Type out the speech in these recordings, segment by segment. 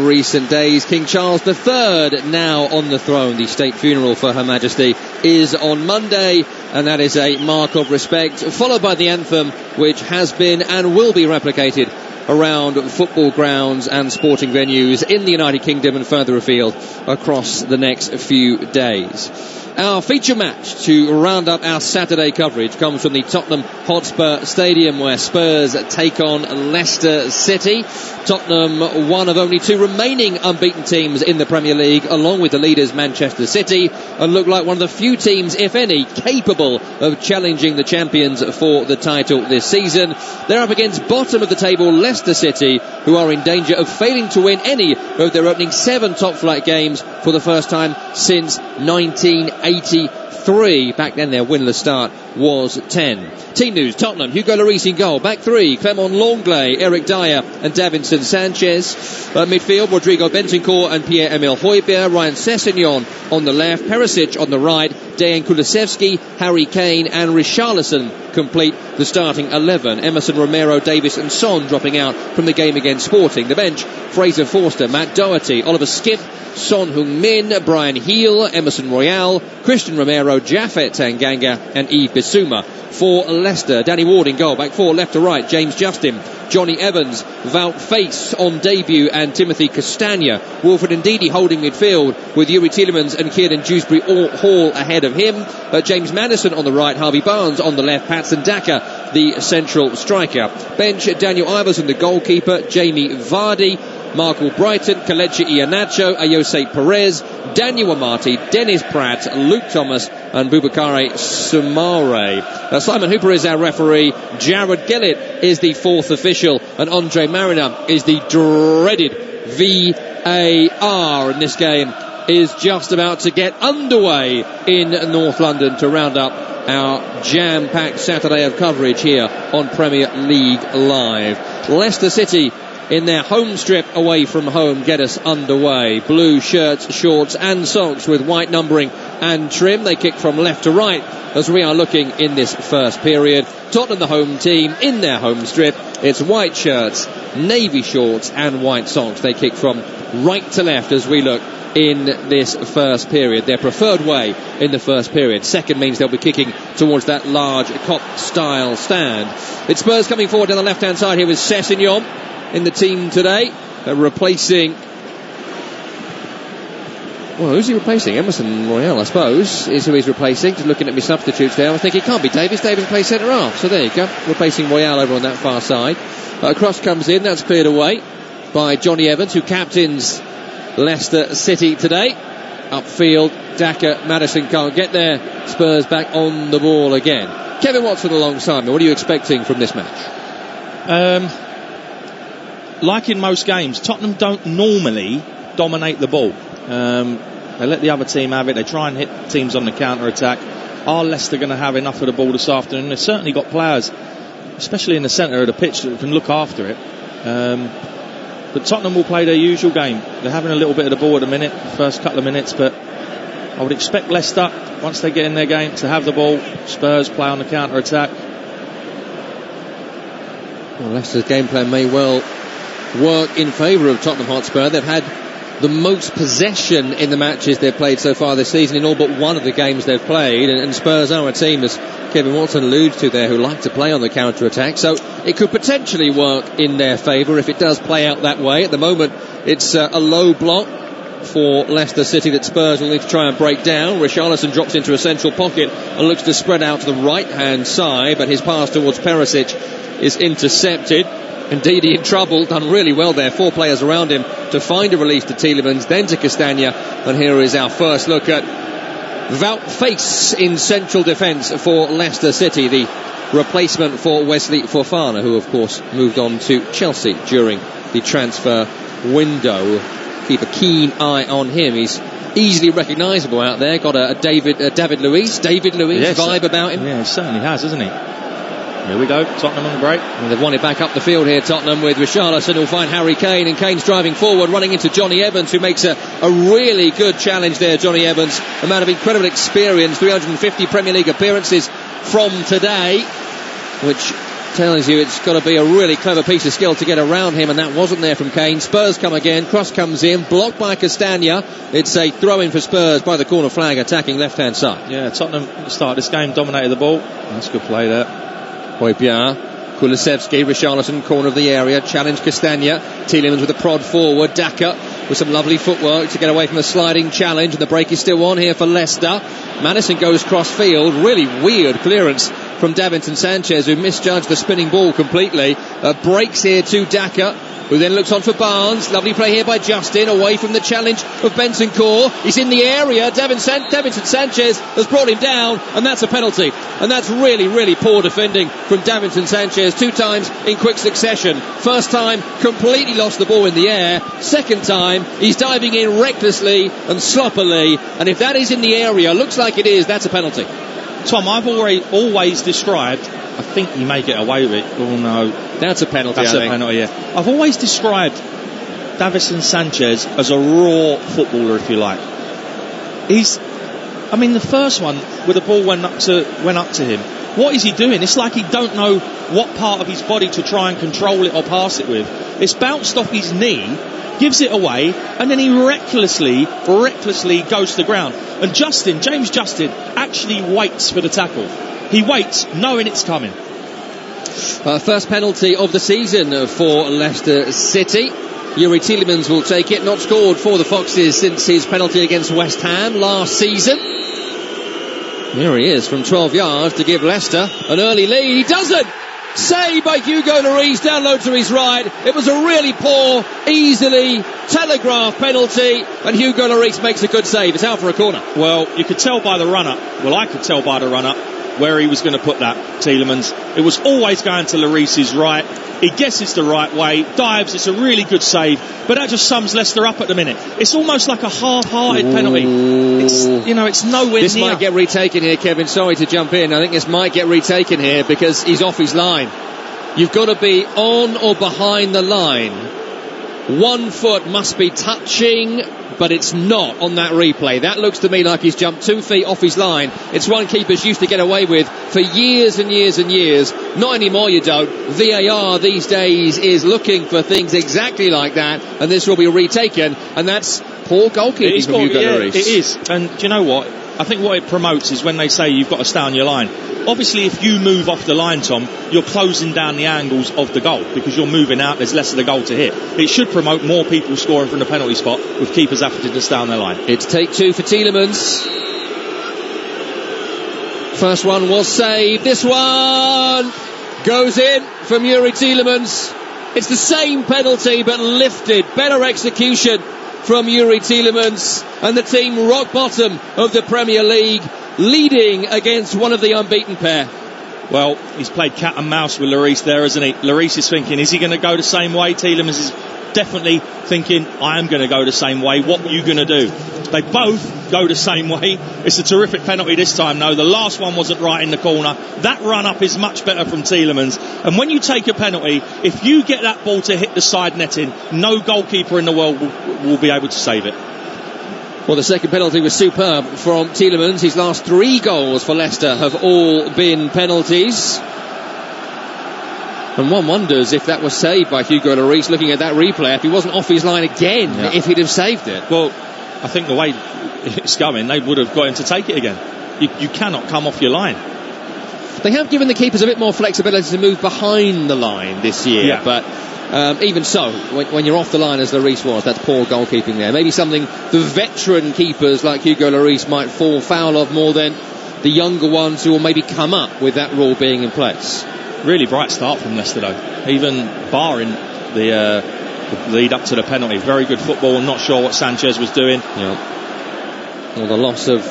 recent days. King Charles III now on the throne. The state funeral for Her Majesty is on Monday, and that is a mark of respect, followed by the anthem, which has been and will be replicated around football grounds and sporting venues in the United Kingdom and further afield across the next few days. Our feature match to round up our Saturday coverage comes from the Tottenham Hotspur Stadium, where Spurs take on Leicester City. Tottenham, one of only two remaining unbeaten teams in the Premier League, along with the leaders Manchester City, and look like one of the few teams, if any, capable of challenging the champions for the title this season. They're up against bottom of the table Leicester City, who are in danger of failing to win any of their opening 7 top-flight games for the first time since 1983. Back then their winless start was 10. Team news: Tottenham, Hugo Lloris in goal. Back 3, Clement Lenglet, Eric Dyer and Davinson Sanchez. Midfield, Rodrigo Bentancur and Pierre-Emile Højbjerg. Ryan Sessegnon on the left, Perisic on the right, Dejan Kulusevski, Harry Kane and Richarlison complete the starting 11. Emerson, Romero, Davis and Son dropping out from the game against Sporting. The bench: Fraser Forster, Matt Doherty, Oliver Skipp, Son Heung-min, Brian Heel, Emerson Royal, Christian Romero, Japhet Tanganga and Yves Bissouma. For Leicester, Danny Ward in goal. Back 4, left to right, James Justin, Johnny Evans, Wout Faes on debut and Timothy Castagna. Wilfred Ndidi holding midfield with Yuri Tielemans and Kieran Dewsbury Hall ahead of him. James Maddison on the right, Harvey Barnes on the left, Patson Daka the central striker. Bench: Daniel Iverson the goalkeeper, Jamie Vardy, Marco Brighton, Kelechi Iheanacho, Ayose Perez, Daniel Amati, Dennis Pratt, Luke Thomas and Boubakary Soumaré. Simon Hooper is our referee. Jared Gillett is the 4th official, and Andre Mariner is the dreaded VAR. And this game is just about to get underway in North London to round up our jam-packed Saturday of coverage here on Premier League Live. Leicester City in their home strip away from home get us underway. Blue shirts, shorts and socks with white numbering and trim. They kick from left to right as we are looking in this first period. Tottenham, the home team, in their home strip. It's white shirts, navy shorts and white socks. They kick from right to left as we look in this first period. Their preferred way in the first period. Second means they'll be kicking towards that large Kop-style stand. It's Spurs coming forward down the left-hand side here with Sessegnon in the team today, replacing... Well, who's he replacing? Emerson Royal, I suppose, is who he's replacing. Just looking at my substitutes there, I was thinking it can't be Davis. Davis plays centre-half. So there you go, replacing Royal over on that far side. Cross comes in, that's cleared away by Johnny Evans, who captains Leicester City today. Upfield, Daka, Maddison can't get there. Spurs back on the ball again. Kevin Watson alongside me. What are you expecting from this match? Like in most games, Tottenham don't normally dominate the ball. They let the other team have it. They try and hit teams on the counter-attack. Are Leicester going to have enough of the ball this afternoon? They've certainly got players, especially in the centre of the pitch, that can look after it. But Tottenham will play their usual game. They're having a little bit of the ball at the minute, the first couple of minutes, but I would expect Leicester, once they get in their game, to have the ball. Spurs play on the counter-attack. Well, Leicester's game plan may well work in favour of Tottenham Hotspur. They've had the most possession in the matches they've played so far this season in all but one of the games they've played, and Spurs are a team, as Kevin Watson alludes to there, who like to play on the counter-attack, so it could potentially work in their favour if it does play out that way. At the moment it's a low block for Leicester City that Spurs will need to try and break down. Richarlison drops into a central pocket and looks to spread out to the right hand side, but his pass towards Perisic is intercepted. Indeed, he in trouble, done really well there. 4 players around him to find a release to Tielemans, then to Castagna. And here is our first look at Wout Faes in central defence for Leicester City, the replacement for Wesley Fofana, who of course moved on to Chelsea during the transfer window. Keep a keen eye on him. He's easily recognisable out there. Got a David Luiz vibe about him. Yeah, he certainly has, hasn't he? Here we go, Tottenham on the break. And they've won it back up the field here, Tottenham, with Richarlison who'll find Harry Kane, and Kane's driving forward, running into Johnny Evans, who makes a really good challenge there. Johnny Evans, a man of incredible experience, 350 Premier League appearances from today, which tells you it's got to be a really clever piece of skill to get around him, and that wasn't there from Kane. Spurs come again, cross comes in, blocked by Castagna. It's a throw-in for Spurs by the corner flag, attacking left-hand side. Yeah, Tottenham started this game, dominated the ball. That's good play there. Højbjerg, Kulusevski, Richarlison, corner of the area, challenge Castagna. Tielemans with a prod forward, Daka with some lovely footwork to get away from the sliding challenge, and the break is still on here for Leicester. Maddison goes cross-field, really weird clearance from Davinson Sanchez, who misjudged the spinning ball completely. Breaks here to Daka, who then looks on for Barnes. Lovely play here by Justin, away from the challenge of Bentancur. He's in the area. Davinson Sanchez has brought him down, and that's a penalty. And that's really, really poor defending from Davinson Sanchez. 2 times in quick succession. First time, completely lost the ball in the air. Second time, he's diving in recklessly and sloppily. And if that is in the area, looks like it is, that's a penalty. Tom, I've always described, I think he may get away with it. Oh no, that's a penalty. That's a penalty, yeah. I've always described Davinson Sanchez as a raw footballer, if you like. The first one where the ball went up to him. What is he doing? It's like he don't know what part of his body to try and control it or pass it with. It's bounced off his knee, gives it away, and then he recklessly goes to the ground. And James Justin actually waits for the tackle. He waits, knowing it's coming. First penalty of the season for Leicester City. Yuri Tielemans will take it. Not scored for the Foxes since his penalty against West Ham last season. Here he is from 12 yards to give Leicester an early lead. He doesn't! Saved by Hugo Lloris, down low to his right. It was a really poor, easily telegraphed penalty, and Hugo Lloris makes a good save. It's out for a corner. Well, you could tell by the run-up. Well, I could tell by the run-up where he was going to put that, Tielemans. It was always going to Lloris's right. He guesses the right way, dives. It's a really good save, but that just sums Leicester up at the minute. It's almost like a half-hearted penalty. It's nowhere near. This might get retaken here, Kevin. Sorry to jump in. I think this might get retaken here because he's off his line. You've got to be on or behind the line. 1 foot must be touching, but it's not on that replay. That looks to me like he's jumped 2 feet off his line. It's one keepers used to get away with for years and years and years. Not anymore, you don't. VAR these days is looking for things exactly like that, and this will be retaken, and that's poor goalkeeping from Hugo Lloris. It is, and do you know what? I think what it promotes is when they say you've got to stay on your line. Obviously, if you move off the line, Tom, you're closing down the angles of the goal because you're moving out, there's less of the goal to hit. It should promote more people scoring from the penalty spot with keepers having to stay on their line. It's take 2 for Tielemans. First one was saved. This one goes in from Yuri Tielemans. It's the same penalty but lifted. Better execution from Yuri Tielemans, and the team rock bottom of the Premier League, leading against one of the unbeaten pair. Well, he's played cat and mouse with Lloris there, hasn't he? Lloris is thinking, is he going to go the same way? Tielemans is definitely thinking, I am going to go the same way. What are you going to do? They both go the same way. It's a terrific penalty this time, though. The last one wasn't right in the corner. That run-up is much better from Tielemans. And when you take a penalty, if you get that ball to hit the side netting, no goalkeeper in the world will be able to save it. Well, the second penalty was superb from Tielemans. His last 3 goals for Leicester have all been penalties. And one wonders if that was saved by Hugo Lloris, looking at that replay, if he wasn't off his line again, if he'd have saved it. Well, I think the way it's going, they would have got him to take it again. You cannot come off your line. They have given the keepers a bit more flexibility to move behind the line this year, but even so, when you're off the line as Lloris was, that's poor goalkeeping there. Maybe something the veteran keepers like Hugo Lloris might fall foul of more than the younger ones who will maybe come up with that rule being in place. Really bright start from Leicester, though, even barring the lead up to the penalty. Very good football. I'm not sure what Sanchez was doing. Well, the loss of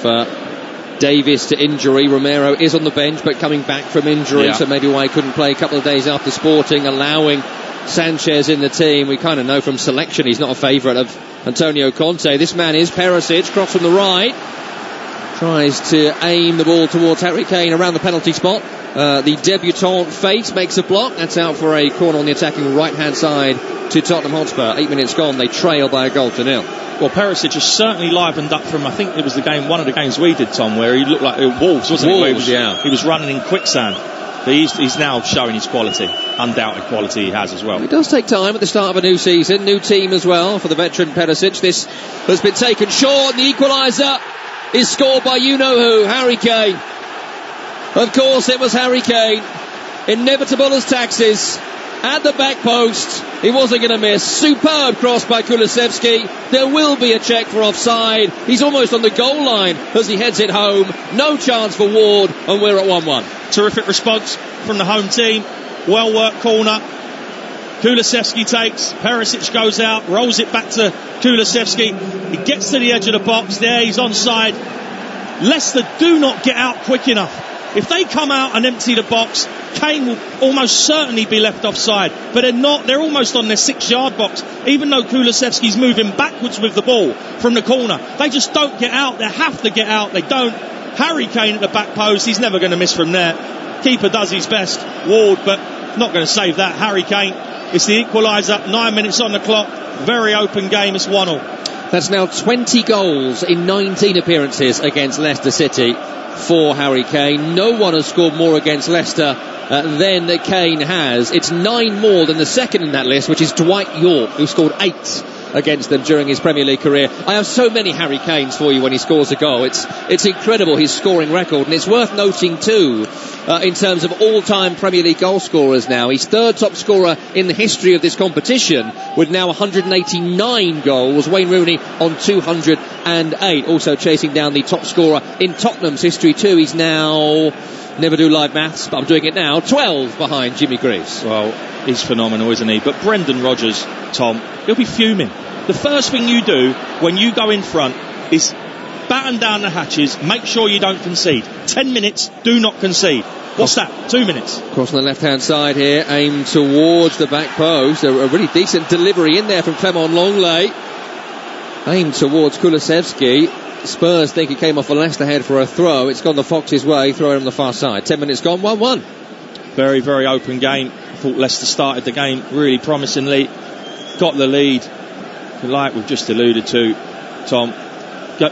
Davis to injury. Romero is on the bench but coming back from injury, so maybe why he couldn't play a couple of days after Sporting, allowing Sanchez in the team. We kind of know from selection he's not a favourite of Antonio Conte. This man is Perisic, cross from the right, tries to aim the ball towards Harry Kane around the penalty spot. The debutant Faith makes a block. That's out for a corner on the attacking right hand side to Tottenham Hotspur. 8 minutes gone, they trail by 1-0. Well, Perisic has certainly livened up from, I think it was one of the games we did, Tom, where he looked like Wolves, wasn't he? He was running in quicksand. But he's now showing his quality, undoubted quality he has as well. It does take time at the start of a new season, new team as well for the veteran Perisic. This has been taken short, and the equaliser is scored by you-know-who, Harry Kane. Of course it was Harry Kane, inevitable as taxes, at the back post. He wasn't going to miss. Superb cross by Kulusevski. There will be a check for offside. He's almost on the goal line as he heads it home. No chance for Ward, and we're at 1-1. Terrific response from the home team. Well worked corner. Kulusevski takes. Perisic goes out, rolls it back to Kulusevski. He gets to the edge of the box. There, he's onside. Leicester do not get out quick enough. If they come out and empty the box, Kane will almost certainly be left offside. But they're not. They're almost on their 6-yard box. Even though Kulusevski's moving backwards with the ball from the corner, they just don't get out. They have to get out. They don't. Harry Kane at the back post. He's never going to miss from there. Keeper does his best. Ward, but not going to save that. Harry Kane. It's the equaliser. 9 minutes on the clock. Very open game. It's 1-1. That's now 20 goals in 19 appearances against Leicester City for Harry Kane. No one has scored more against Leicester than Kane has. It's 9 more than the second in that list, which is Dwight Yorke, who scored 8 against them during his Premier League career. I have so many Harry Kanes for you when he scores a goal. It's incredible, his scoring record, and it's worth noting too in terms of all-time Premier League goal scorers now. He's third top scorer in the history of this competition with now 189 goals. Wayne Rooney on 208, also chasing down the top scorer in Tottenham's history too. He's now, never do live maths, but I'm doing it now, 12 behind Jimmy Greaves. Well, he's phenomenal, isn't he? But Brendan Rodgers, Tom, he'll be fuming. The first thing you do when you go in front is batten down the hatches, make sure you don't concede. 10 minutes, do not concede. What's that? 2 minutes. Cross on the left-hand side here, aimed towards the back post. A really decent delivery in there from Clement Longley. Aimed towards Kulusevski. Spurs think he came off a Leicester head for a throw. It's gone the Fox's way, throw it on the far side. 10 minutes gone, 1-1. Very, very open game. I thought Leicester started the game really promisingly. Got the lead. Like we've just alluded to, Tom,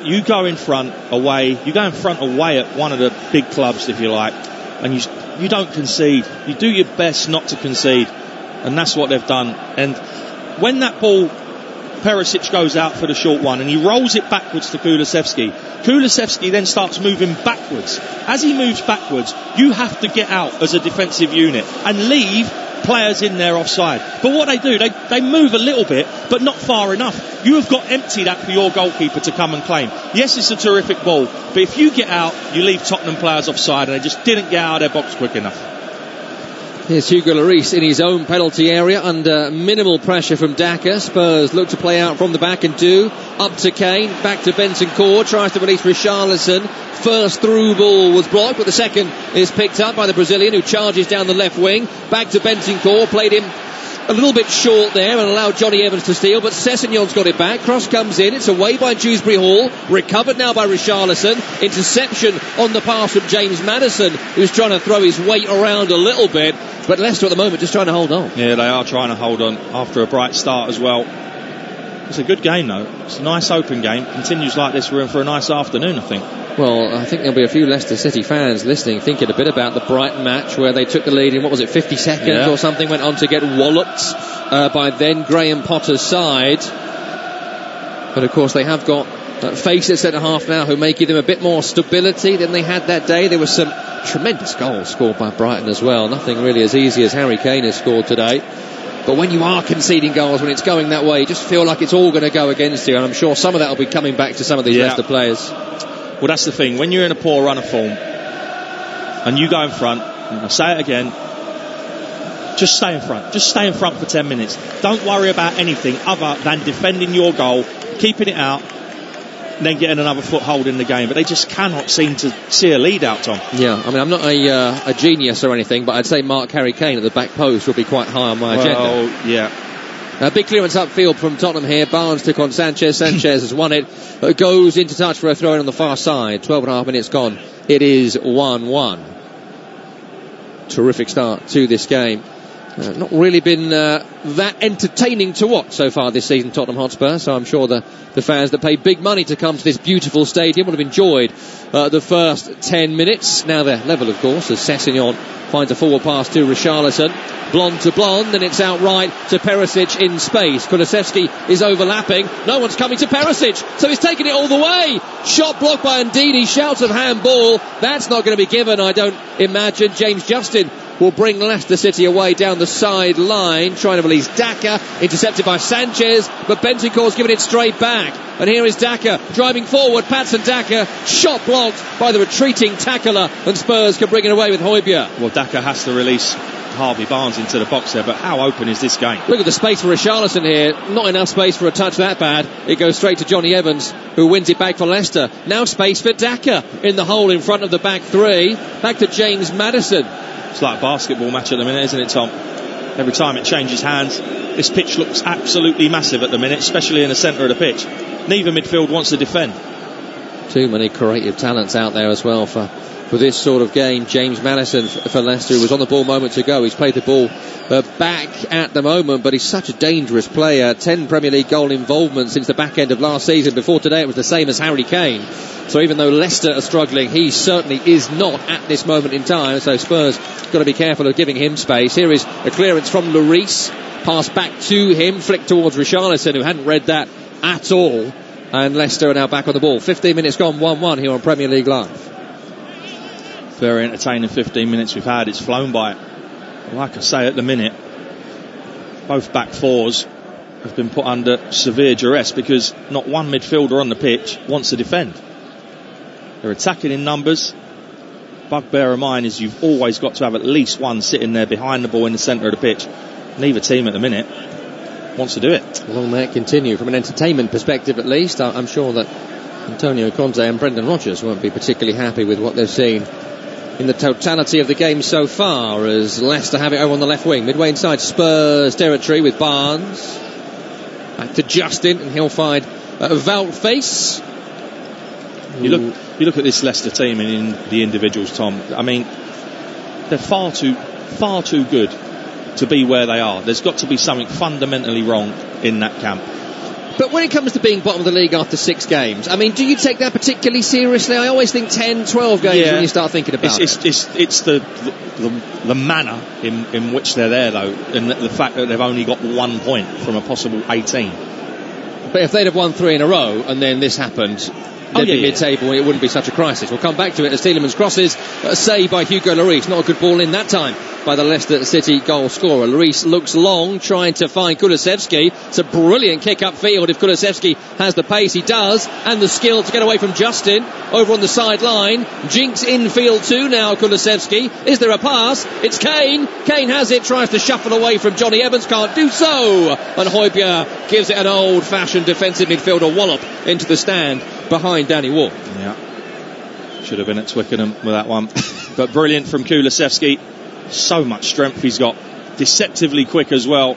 you go in front away. You go in front away at one of the big clubs, if you like, and you don't concede. You do your best not to concede, and that's what they've done. And when that ball, Perisic goes out for the short one, and he rolls it backwards to Kulusevski. Kulusevski then starts moving backwards. As he moves backwards, you have to get out as a defensive unit and leave players in there offside. But what they do, they move a little bit, but not far enough. You have got empty that for your goalkeeper to come and claim. Yes, it's a terrific ball, but if you get out, you leave Tottenham players offside, and they just didn't get out of their box quick enough. Here's Hugo Lloris in his own penalty area under minimal pressure from Daka. Spurs look to play out from the back and do. Up to Kane, back to Bentancur, tries to release Richarlison. First through ball was blocked, but the second is picked up by the Brazilian, who charges down the left wing. Back to Bentancur, played him a little bit short there and allowed Johnny Evans to steal, but Sessegnon's got it back. Cross comes in, it's away by Dewsbury Hall, recovered now by Richarlison. Interception on the pass from James Maddison, who's trying to throw his weight around a little bit, but Leicester at the moment just trying to hold on. Yeah, they are trying to hold on after a bright start as well. It's a good game though. It's a nice open game. Continues like this, we're in for a nice afternoon, I think. Well, I think there'll be a few Leicester City fans listening, thinking a bit about the Brighton match where they took the lead in, what was it, 50 seconds or something, went on to get walloped by then Graham Potter's side. But of course they have got Face at centre-half now, who may give them a bit more stability than they had that day. There were some tremendous goals scored by Brighton as well. Nothing really as easy as Harry Kane has scored today. But when you are conceding goals, when it's going that way, you just feel like it's all going to go against you. And I'm sure some of that will be coming back to some of these Leicester players. Well, that's the thing. When you're in a poor run of form and you go in front, and I'll say it again, just stay in front. Just stay in front for 10 minutes. Don't worry about anything other than defending your goal, keeping it out, and then getting another foothold in the game. But they just cannot seem to see a lead out, Tom. Yeah, I mean, I'm not a genius or anything, but I'd say Mark Harry Kane at the back post will be quite high on my agenda. Oh, yeah. A big clearance upfield from Tottenham here. Barnes took on Sanchez. Sanchez has won it. Goes into touch for a throw in on the far side. 12.5 minutes gone. It is 1-1. Terrific start to this game. Not really been that entertaining to watch so far this season, Tottenham Hotspur, so I'm sure the fans that pay big money to come to this beautiful stadium would have enjoyed the first 10 minutes. Now they're level, of course, as Sessegnon finds a forward pass to Richarlison. Blonde to Blonde, and it's outright to Perisic in space. Kulusevski is overlapping. No one's coming to Perisic, so he's taking it all the way. Shot blocked by Ndidi. Shouts of handball. That's not going to be given, I don't imagine. James Justin will bring Leicester City away down the sideline, trying to release Daka, intercepted by Sanchez, but Bentancur's given it straight back. And here is Daka driving forward. Patson Daka, shot blocked by the retreating tackler, and Spurs can bring it away with Højbjerg. Well, Daka has to release Harvey Barnes into the box there, but how open is this game? Look at the space for Richarlison here. Not enough space for a touch that bad. It goes straight to Johnny Evans, who wins it back for Leicester. Now space for Daka in the hole in front of the back three. Back to James Maddison. It's like a basketball match at the minute, isn't it, Tom? Every time it changes hands. This pitch looks absolutely massive at the minute, especially in the centre of the pitch. Neither midfield wants to defend. Too many creative talents out there as well for this sort of game. James Maddison for Leicester, who was on the ball moments ago. He's played the ball back at the moment, but he's such a dangerous player. 10 Premier League goal involvement since the back end of last season. Before today it was the same as Harry Kane. So even though Leicester are struggling, he certainly is not at this moment in time. So Spurs got to be careful of giving him space. Here is a clearance from Lloris. Pass back to him, flick towards Richarlison, who hadn't read that at all. And Leicester are now back on the ball. 15 minutes gone, 1-1 here on Premier League Live. Very entertaining 15 minutes we've had. It's flown by. Like I say, at the minute, both back fours have been put under severe duress because not one midfielder on the pitch wants to defend. They're attacking in numbers. Bugbear of mine is you've always got to have at least one sitting there behind the ball in the centre of the pitch. Neither team at the minute wants to do it. Long may it continue. From an entertainment perspective at least, I'm sure that Antonio Conte and Brendan Rodgers won't be particularly happy with what they've seen in the totality of the game so far, as Leicester have it over on the left wing, midway inside Spurs territory with Barnes. Back to Justin, and he'll find Voutface. You look at this Leicester team and in the individuals, Tom. I mean, they're far too good to be where they are. There's got to be something fundamentally wrong in that camp. But when it comes to being bottom of the league after 6 games, I mean, do you take that particularly seriously? I always think 10, 12 games when you start thinking about it. It's the manner in which they're there, though, and the fact that they've only got 1 point from a possible 18. But if they'd have won 3 in a row and then this happened, they'd be mid-table and it wouldn't be such a crisis. We'll come back to it as Tielemans crosses, a save by Hugo Lloris. Not a good ball in that time by the Leicester City goal scorer. Lloris looks long, trying to find Kulusevski. It's a brilliant kick upfield if Kulusevski has the pace. He does, and the skill to get away from Justin over on the sideline. Jinx infield too now, Kulusevski. Is there a pass? It's Kane. Kane has it, tries to shuffle away from Johnny Evans, can't do so. And Højbjerg gives it an old-fashioned defensive midfielder wallop into the stand behind Danny Ward. Yeah, should have been at Twickenham with that one. But brilliant from Kulusevski. So much strength he's got. Deceptively quick as well.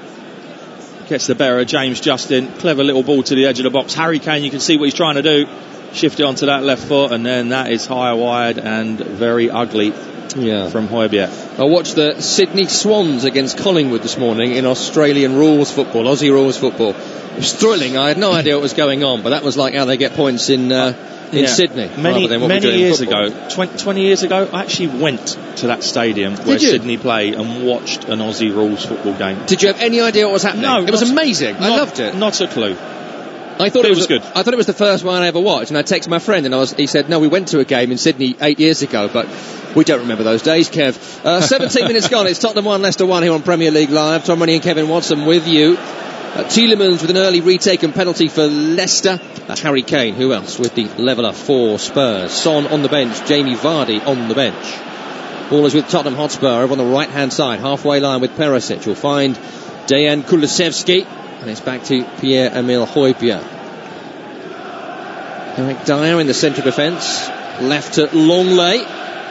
Gets the better of James Justin. Clever little ball to the edge of the box. Harry Kane, you can see what he's trying to do. Shift it onto that left foot, and then that is higher wide and very ugly from Højbjerg. I watched the Sydney Swans against Collingwood this morning in Australian rules football, Aussie rules football. It was thrilling. I had no idea what was going on, but that was like how they get points in Sydney. Many years ago, 20 years ago, I actually went to that stadium where Sydney play and watched an Aussie rules football game. Did you have any idea what was happening? No. It was amazing. I loved it. Not a clue. I thought it was good. I thought it was the first one I ever watched, and I texted my friend, and he said, no, we went to a game in Sydney 8 years ago, but we don't remember those days, Kev. 17 minutes gone. It's Tottenham 1, Leicester 1 here on Premier League Live. Tom Rennie and Kevin Watson with you. Tielemans with an early retaken penalty for Leicester. Harry Kane, who else, with the leveller for Spurs. Son on the bench, Jamie Vardy on the bench. Ball is with Tottenham Hotspur over on the right hand side, halfway line with Perisic. You'll find Dejan Kulusevski, and it's back to Pierre-Emile Højbjerg. Eric Dyer in the central defence, left to Longley,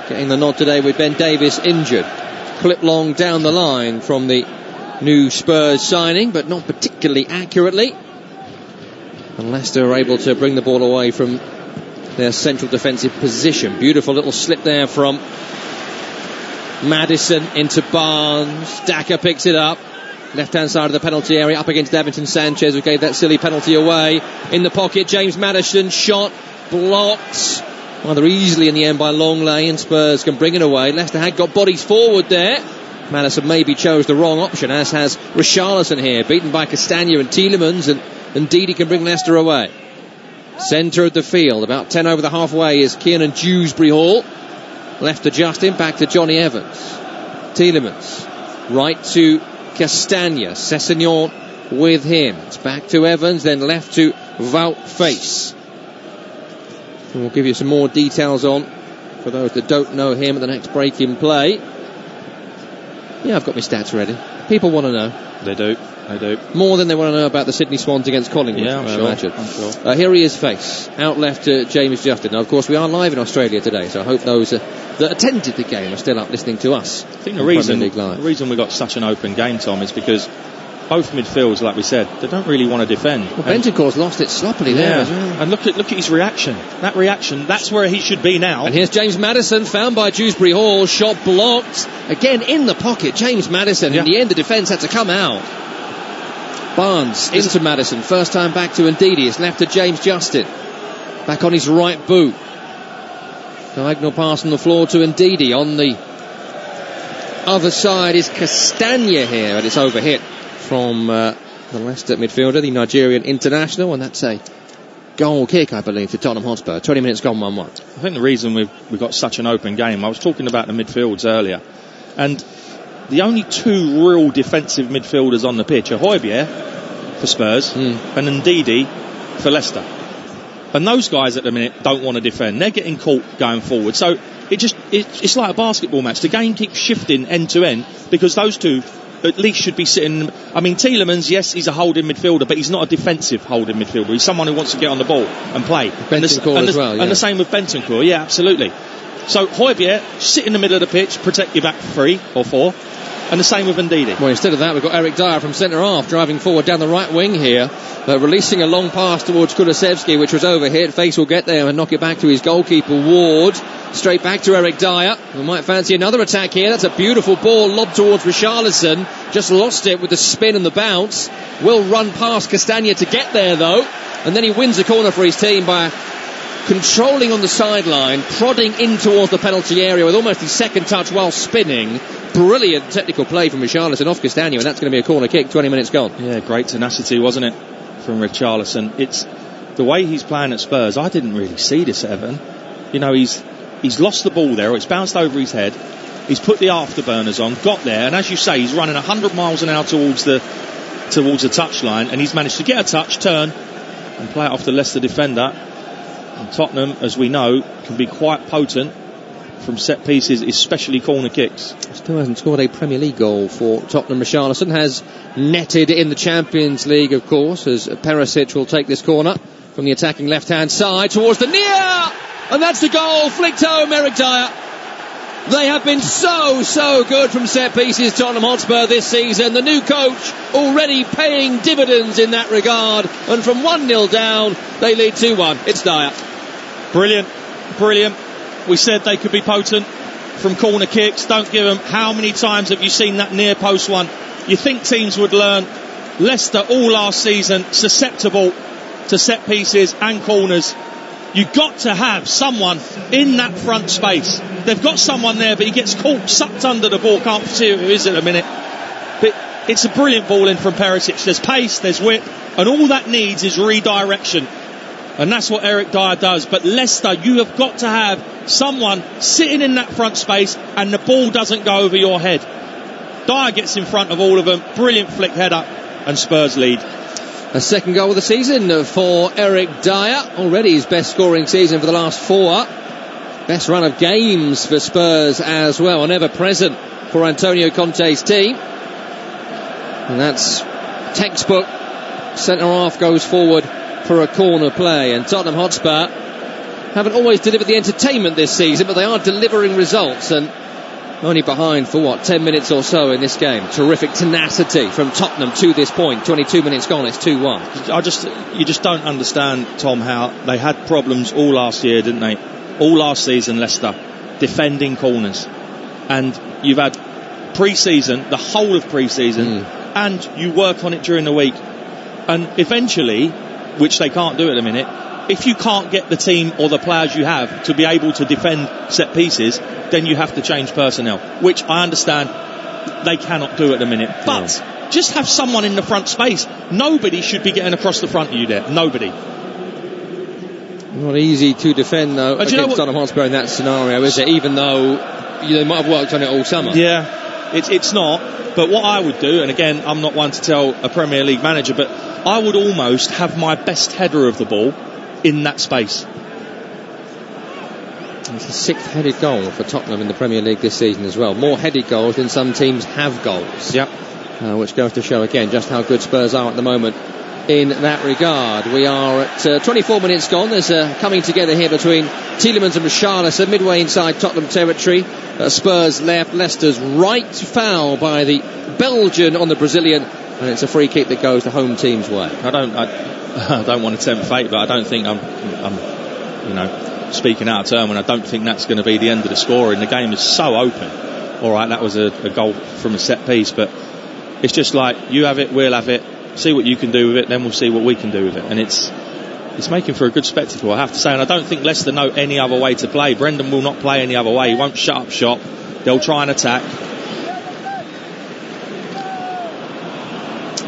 getting the nod today with Ben Davies injured. Clip long down the line from the new Spurs signing, but not particularly accurately. And Leicester are able to bring the ball away from their central defensive position. Beautiful little slip there from Maddison into Barnes. Daka picks it up. Left-hand side of the penalty area, up against Davinson Sanchez, who gave that silly penalty away. In the pocket, James Maddison, shot, blocked. Rather easily in the end by Longley, and Spurs can bring it away. Leicester had got bodies forward there. Maddison maybe chose the wrong option, as has Richarlison here, beaten by Castagna and Tielemans, and indeed he can bring Leicester away. Centre of the field, about 10 over the halfway is Kiernan Dewsbury Hall. Left to Justin, back to Johnny Evans. Tielemans, right to Castagna, Sessegnon with him. It's back to Evans, then left to Wout Faes. And we'll give you some more details on, for those that don't know him, at the next break in play. Yeah, I've got my stats ready. People want to know. They do. More than they want to know about the Sydney Swans against Collingwood. Yeah, I'm sure. Here he is, Faes, out left to James Justin. Now, of course, we are live in Australia today, so I hope those that attended the game are still up listening to us. I think the reason we got such an open game, Tom, is because both midfields, like we said, they don't really want to defend. Well, Bentancur's lost it sloppily there as well. And look at his reaction. That reaction, that's where he should be now. And here's James Maddison, found by Dewsbury Hall, shot blocked. Again in the pocket, James Maddison. In the end, the defence had to come out. Barnes into Maddison, first time back to Ndidi. It's left to James Justin. Back on his right boot. Diagonal pass on the floor to Ndidi. On the other side is Castagna here, and it's overhit from the Leicester midfielder, the Nigerian international, and that's a goal kick, I believe, to Tottenham Hotspur. 20 minutes gone, 1-1. I think the reason we've got such an open game, I was talking about the midfields earlier, and the only two real defensive midfielders on the pitch are Højbjerg for Spurs and Ndidi for Leicester. And those guys at the minute don't want to defend. They're getting caught going forward. So it's like a basketball match. The game keeps shifting end to end because those two at least should be sitting. I mean, Tielemans, yes, he's a holding midfielder, but he's not a defensive holding midfielder. He's someone who wants to get on the ball and play. And the same with Bentancur, yeah, absolutely. So Højbjerg, sit in the middle of the pitch, protect your back 3 or 4. And the same with Ndidi. Well, instead of that, we've got Eric Dyer from centre-half driving forward down the right wing here, releasing a long pass towards Kulusevski, which was overhit. Faes will get there and knock it back to his goalkeeper, Ward. Straight back to Eric Dyer. We might fancy another attack here. That's a beautiful ball lobbed towards Richarlison. Just lost it with the spin and the bounce. Will run past Castagna to get there, though. And then he wins a corner for his team by controlling on the sideline, prodding in towards the penalty area with almost his second touch while spinning. Brilliant technical play from Richarlison off Castagna, and that's going to be a corner kick. 20 minutes gone. Yeah, great tenacity, wasn't it, from Richarlison? It's the way he's playing at Spurs. I didn't really see this at Everton. You know, he's lost the ball there, or it's bounced over his head. He's put the afterburners on, got there, and as you say, he's running 100 miles an hour towards the touchline, and he's managed to get a touch, turn, and play it off the Leicester defender. And Tottenham, as we know, can be quite potent from set pieces, especially corner kicks. Still hasn't scored a Premier League goal for Tottenham. Richarlison has netted in the Champions League, of course, as Perisic will take this corner from the attacking left-hand side towards the near, and that's the goal, flicked home, Eric Dyer. They have been so good from set pieces, Tottenham Hotspur, this season. The new coach already paying dividends in that regard, and from 1-0 down, they lead 2-1. It's Dyer. Brilliant. We said they could be potent from corner kicks. Don't give them. How many times have you seen that near post one? You think teams would learn. Leicester all last season susceptible to set pieces and corners. You've got to have someone in that front space. They've got someone there, but he gets caught, sucked under the ball. Can't see who it is at a minute. But it's a brilliant ball in from Perisic. There's pace, there's width, and all that needs is redirection. And that's what Eric Dyer does. But Leicester, you have got to have someone sitting in that front space and the ball doesn't go over your head. Dyer gets in front of all of them. Brilliant flick header, and Spurs lead. A second goal of the season for Eric Dyer. Already his best scoring season for the last 4. Best run of games for Spurs as well. An ever present for Antonio Conte's team. And that's textbook. Centre-half goes forward for a corner play, and Tottenham Hotspur haven't always delivered the entertainment this season, but they are delivering results, and only behind for 10 minutes or so in this game. Terrific tenacity from Tottenham to this point. 22 minutes gone, it's 2-1. You just don't understand, Tom, how they had problems all last year, didn't they? All last season, Leicester defending corners, and you've had pre-season, the whole of pre-season, and you work on it during the week. And eventually, which they can't do at the minute, if you can't get the team or the players you have to be able to defend set pieces, then you have to change personnel, which I understand they cannot do at the minute. But just have someone in the front space. Nobody should be getting across the front of you there. Nobody. Not easy to defend, though, against Tottenham Hotspur in that scenario, is it? Even though they might have worked on it all summer. Yeah. It's not, but what I would do, and again, I'm not one to tell a Premier League manager, but I would almost have my best header of the ball in that space. It's the 6th headed goal for Tottenham in the Premier League this season as well. More headed goals than some teams have goals. Yep. Which goes to show again just how good Spurs are at the moment in that regard. We are at 24 minutes gone. There's a coming together here between Tielemans and Richarlison, midway inside Tottenham territory. Spurs left, Leicester's right, foul by the Belgian on the Brazilian, and it's a free kick that goes the home team's way. I don't want to tempt fate, but I don't think I'm speaking out of turn when I don't think that's going to be the end of the scoring. The game is so open. All right, that was a goal from a set piece, but it's just like, you have it, we'll have it. See what you can do with it, then we'll see what we can do with it. And it's making for a good spectacle, I have to say. And I don't think Leicester know any other way to play. Brendan will not play any other way. He won't shut up shop. They'll try and attack.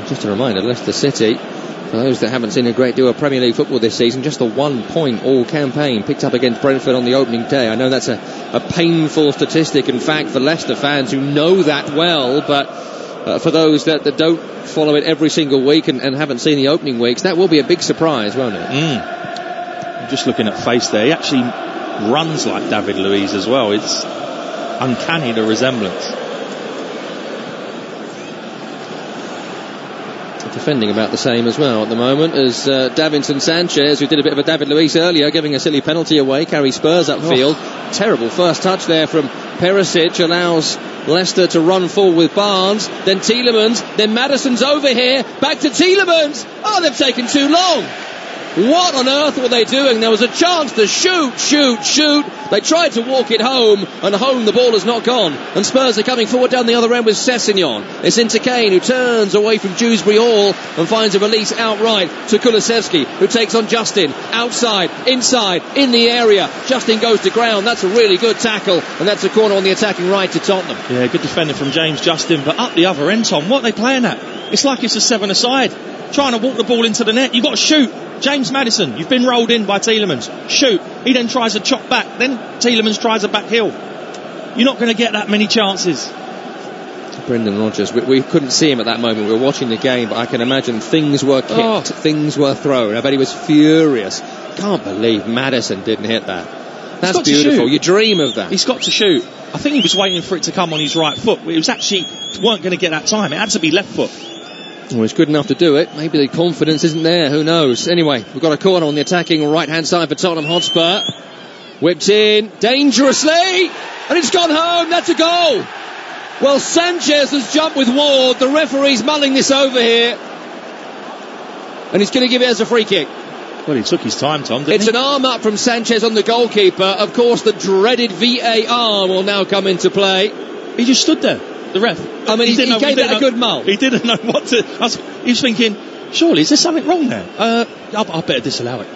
Just a reminder, Leicester City, for those that haven't seen a great deal of Premier League football this season, just the 1 point all campaign picked up against Brentford on the opening day. I know that's a painful statistic and fact for Leicester fans who know that well, but for those that don't follow it every single week and haven't seen the opening weeks, that will be a big surprise, won't it? I'm just looking at face there. He actually runs like David Luiz as well. It's uncanny, the resemblance. Defending about the same as well at the moment as Davinson Sanchez, who did a bit of a David Luiz earlier, giving a silly penalty away, carries Spurs upfield. Terrible first touch there from Perisic, allows Leicester to run full with Barnes, then Tielemans, then Maddison's over here, back to Tielemans. Oh, they've taken too long. What on earth were they doing? There was a chance to shoot. They tried to walk it home, and home the ball has not gone. And Spurs are coming forward down the other end with Sessegnon. It's into Kane, who turns away from Dewsbury Hall and finds a release outright to Kulusevski, who takes on Justin. Outside, inside, in the area. Justin goes to ground. That's a really good tackle, and that's a corner on the attacking right to Tottenham. Yeah, good defending from James Justin, but up the other end, Tom, what are they playing at? It's like it's a 7-a-side. Trying to walk the ball into the net. You've got to shoot. James Maddison, you've been rolled in by Tielemans. Shoot. He then tries to chop back. Then Tielemans tries a back heel. You're not going to get that many chances. Brendan Rodgers, we couldn't see him at that moment. We were watching the game, but I can imagine things were kicked, things were thrown. I bet he was furious. Can't believe Maddison didn't hit that. That's beautiful. You dream of that. He's got to shoot. I think he was waiting for it to come on his right foot. It was actually, weren't going to get that time. It had to be left foot. Well, it's good enough to do it. Maybe the confidence isn't there. Who knows? Anyway, we've got a corner on the attacking right-hand side for Tottenham Hotspur. Whipped in dangerously, and it's gone home. That's a goal. Well, Sanchez has jumped with Ward. The referee's mulling this over here, and he's going to give it as a free kick. Well, he took his time, Tom, didn't he? It's an arm up from Sanchez on the goalkeeper. Of course, the dreaded VAR will now come into play. He just stood there. The ref. I mean, he gave it a good mull. He didn't know what to. He was thinking, surely, is there something wrong there? I better disallow it.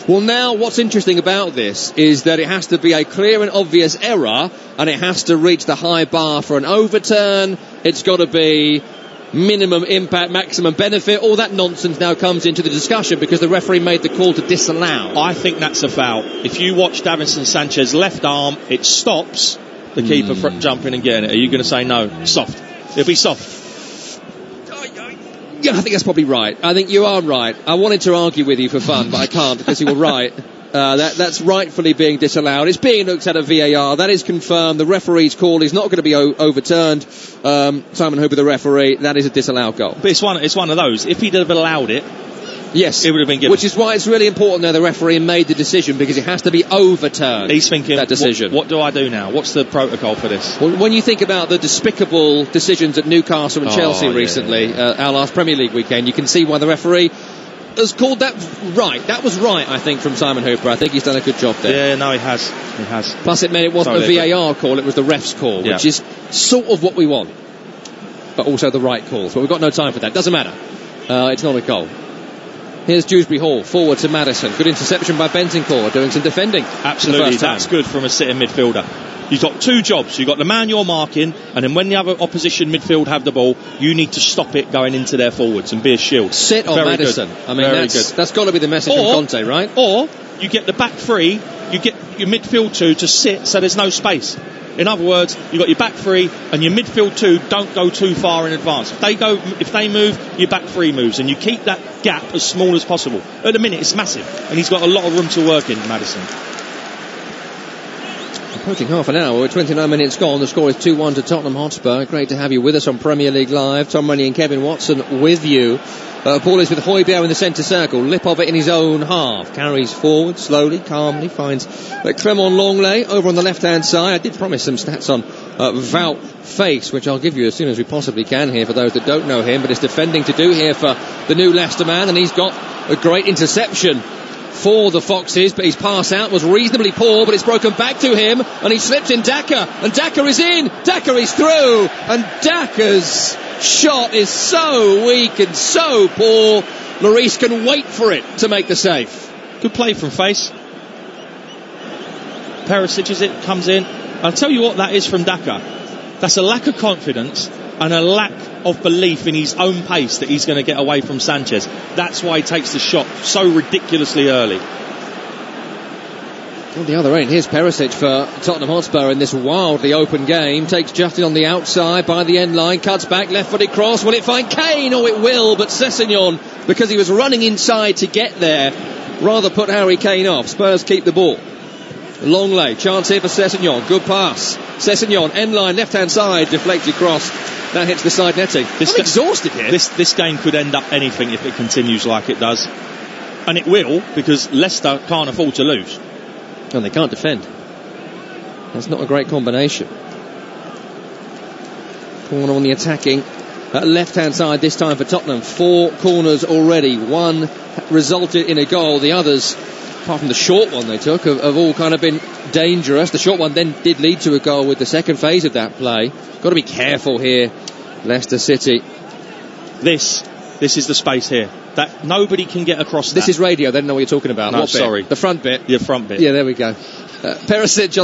Well, now, what's interesting about this is that it has to be a clear and obvious error, and it has to reach the high bar for an overturn. It's got to be minimum impact, maximum benefit. All that nonsense now comes into the discussion because the referee made the call to disallow. I think that's a foul. If you watch Davinson Sanchez's left arm, it stops the keeper jumping and getting it. Are you going to say no? Soft. It'll be soft. Yeah, I think that's probably right. I think you are right. I wanted to argue with you for fun, but I can't because you were right. That's rightfully being disallowed. It's being looked at VAR. That is confirmed. The referee's call is not going to be overturned. Simon Hooper, the referee, that is a disallowed goal. But it's one of those. If he'd have allowed it, yes, it would have been given. Which is why it's really important that the referee made the decision, because it has to be overturned. He's thinking, that decision. What do I do now? What's the protocol for this? Well, when you think about the despicable decisions at Newcastle and Chelsea recently, our last Premier League weekend, you can see why the referee has called that right. That was right, I think, from Simon Hooper. I think he's done a good job there. Yeah, no, he has. Plus, it meant it wasn't a VAR call, it was the ref's call, which is sort of what we want, but also the right calls. But we've got no time for that. Doesn't matter. It's not a goal. Here's Dewsbury Hall, forward to Maddison. Good interception by Bentancur, doing some defending. Absolutely, that's good from a sitting midfielder. You've got two jobs. You've got the man you're marking, and then when the other opposition midfield have the ball, you need to stop it going into their forwards and be a shield. Sit on Maddison. I mean, that's got to be the message from Conte, right? Or you get the back three, you get your midfield two to sit so there's no space. In other words, you've got your back three and your midfield two don't go too far in advance. If they move, your back three moves, and you keep that gap as small as possible. At the minute, it's massive, and he's got a lot of room to work in, Maddison. Approaching half an hour with 29 minutes gone. The score is 2-1 to Tottenham Hotspur. Great to have you with us on Premier League Live. Tom Rennie and Kevin Watson with you. Ball is with Højbjerg in the centre circle. Lip of it in his own half. Carries forward slowly, calmly. Finds Clement Longley over on the left-hand side. I did promise some stats on Wout Face, which I'll give you as soon as we possibly can here for those that don't know him. But it's defending to do here for the new Leicester man, and he's got a great interception for the Foxes, but his pass out was reasonably poor, but it's broken back to him, and he slips in Daka, and Daka is in, Daka is through, and Daka's shot is so weak and so poor, Lloris can wait for it to make the save. Good play from Face. Perisic comes in. I'll tell you what that is from Daka. That's a lack of confidence and a lack of belief in his own pace that he's going to get away from Sanchez. That's why he takes the shot so ridiculously early. On the other end, here's Perisic for Tottenham Hotspur in this wildly open game. Takes Justin on the outside by the end line, cuts back, left-footed cross. Will it find Kane? Oh, it will, but Sessegnon, because he was running inside to get there, rather put Harry Kane off. Spurs keep the ball. Longley, chance here for Sessegnon. Good pass. Sessegnon, end line, left-hand side, deflected cross. That hits the side netting. I'm exhausted here. This game could end up anything if it continues like it does. And it will, because Leicester can't afford to lose. And they can't defend. That's not a great combination. Corner on the attacking left-hand side this time for Tottenham. 4 corners already. One resulted in a goal. The others, apart from the short one they took, have all kind of been dangerous. The short one then did lead to a goal with the second phase of that play. Got to be careful here, Leicester City. This is the space here that nobody can get across. This is radio. They don't know what you're talking about. No, what sorry, bit? The front bit. Your front bit. Yeah, there we go. Perisic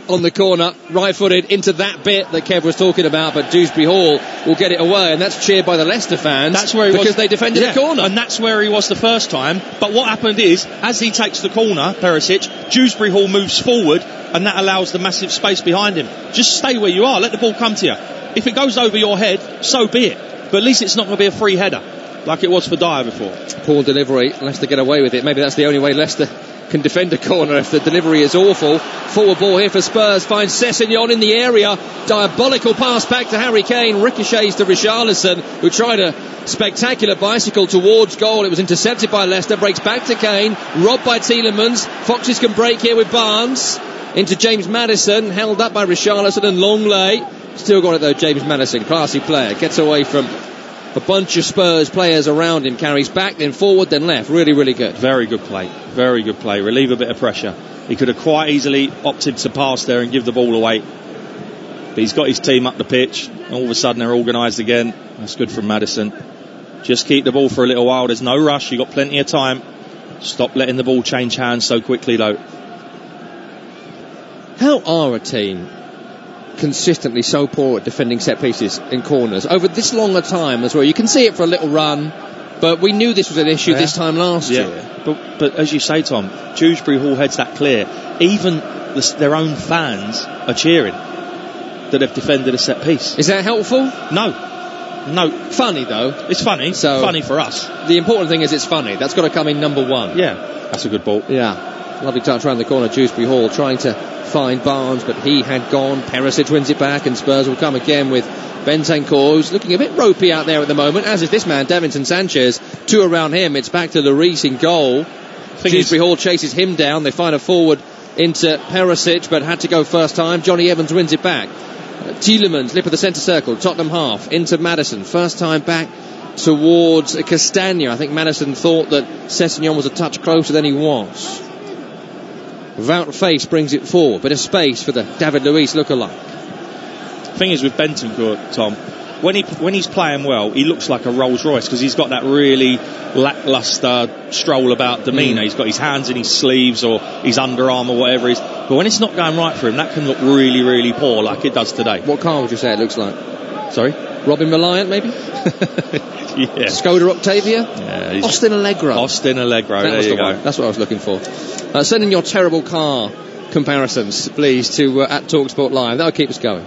on the corner, right-footed into that bit that Kev was talking about, but Dewsbury Hall will get it away, and that's cheered by the Leicester fans. That's where he because they defended the corner, and that's where he was the first time. But what happened is, as he takes the corner, Perisic, Dewsbury Hall moves forward, and that allows the massive space behind him. Just stay where you are. Let the ball come to you. If it goes over your head, so be it. But at least it's not going to be a free header like it was for Dyer before. Poor delivery. Leicester get away with it. Maybe that's the only way Leicester can defend a corner if the delivery is awful. Forward ball here for Spurs. Finds Sessegnon in the area. Diabolical pass back to Harry Kane. Ricochets to Richarlison, who tried a spectacular bicycle towards goal. It was intercepted by Leicester. Breaks back to Kane. Robbed by Tielemans. Foxes can break here with Barnes. Into James Maddison. Held up by Richarlison and Longley. Still got it though, James Maddison. Classy player. Gets away from a bunch of Spurs players around him. Carries back, then forward, then left. Really, really good. Very good play. Very good play. Relieve a bit of pressure. He could have quite easily opted to pass there and give the ball away. But he's got his team up the pitch. All of a sudden they're organised again. That's good from Maddison. Just keep the ball for a little while. There's no rush. You've got plenty of time. Stop letting the ball change hands so quickly though. How are a team consistently so poor at defending set pieces in corners over this long a time as well? You can see it for a little run, but we knew this was an issue this time last year. But as you say, Tom, Dewsbury Hall heads that clear. Even their own fans are cheering that they've defended a set piece. Is that helpful? No. Funny though. It's funny. So funny for us. The important thing is it's funny. That's got to come in number one. Yeah, that's a good ball. Yeah. Lovely touch around the corner. Dewsbury Hall trying to find Barnes, but he had gone. Perisic wins it back, and Spurs will come again with Bentancur, who's looking a bit ropey out there at the moment, as is this man, Davinson Sanchez. 2 around him. It's back to Lloris in goal. Dewsbury Hall chases him down. They find a forward into Perisic, but had to go first time. Johnny Evans wins it back. Tielemans, lip of the centre circle, Tottenham half, into Maddison. First time back towards Castagna. I think Maddison thought that Sessegnon was a touch closer than he was. Wout Face brings it forward. Bit of space for the David Luiz lookalike. Thing is with Bentancur, Tom, when he's playing well, he looks like a Rolls Royce because he's got that really lacklustre stroll about demeanour. He's got his hands in his sleeves or his underarm or whatever it is. But when it's not going right for him, that can look really, really poor, like it does today. What car would you say it looks like? Sorry? Robin Reliant, maybe? Yeah. Skoda Octavia? Yeah, Austin Allegro. Austin Allegro, there you go. That's what I was looking for. Send in your terrible car comparisons, please, to at TalkSport Live. That'll keep us going.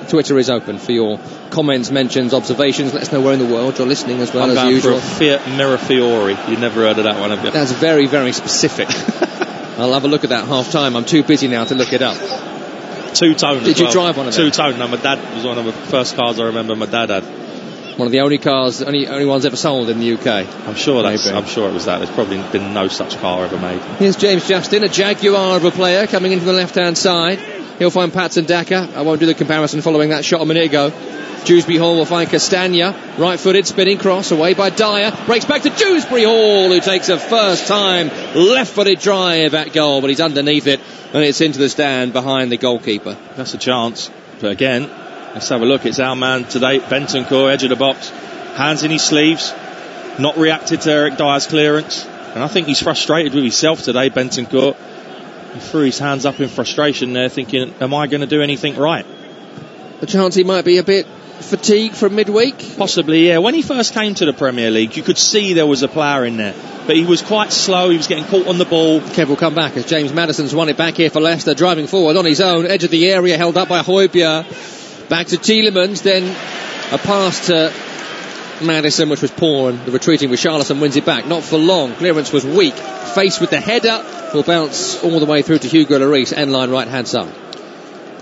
Twitter is open for your comments, mentions, observations. Let us know where in the world you're listening as well. I'm as going usual. for a Fiat Mirafiori. You've never heard of that one, have you? That's very, very specific. I'll have a look at that half time. I'm too busy now to look it up. Two-tone. Did you drive one of them? Two-tone. No, my dad was one of the first cars I remember my dad had. One of the only cars, only ones ever sold in the UK. I'm sure it was that. There's probably been no such car ever made. Here's James Justin, a Jaguar of a player coming in from the left-hand side. He'll find Patson Daka. I won't do the comparison following that shot a minute ago. Dewsbury Hall will find Castagna. Right-footed spinning cross away by Dyer. Breaks back to Dewsbury Hall, who takes a first-time left-footed drive at goal, but he's underneath it, and it's into the stand behind the goalkeeper. That's a chance. But again, let's have a look. It's our man today, Bentancur, edge of the box. Hands in his sleeves. Not reacted to Eric Dyer's clearance. And I think he's frustrated with himself today, Bentancur. He threw his hands up in frustration there, thinking, am I going to do anything right? A chance he might be a bit fatigued from midweek? Possibly, yeah. When he first came to the Premier League, you could see there was a player in there. But he was quite slow, he was getting caught on the ball. Kev will come back as James Maddison's won it back here for Leicester, driving forward on his own, edge of the area, held up by Højbjerg. Back to Tielemans, then a pass to Maddison, which was poor, and the retreating with Richarlison wins it back. Not for long, clearance was weak. Faced with the header, will bounce all the way through to Hugo Lloris, end line right hand side.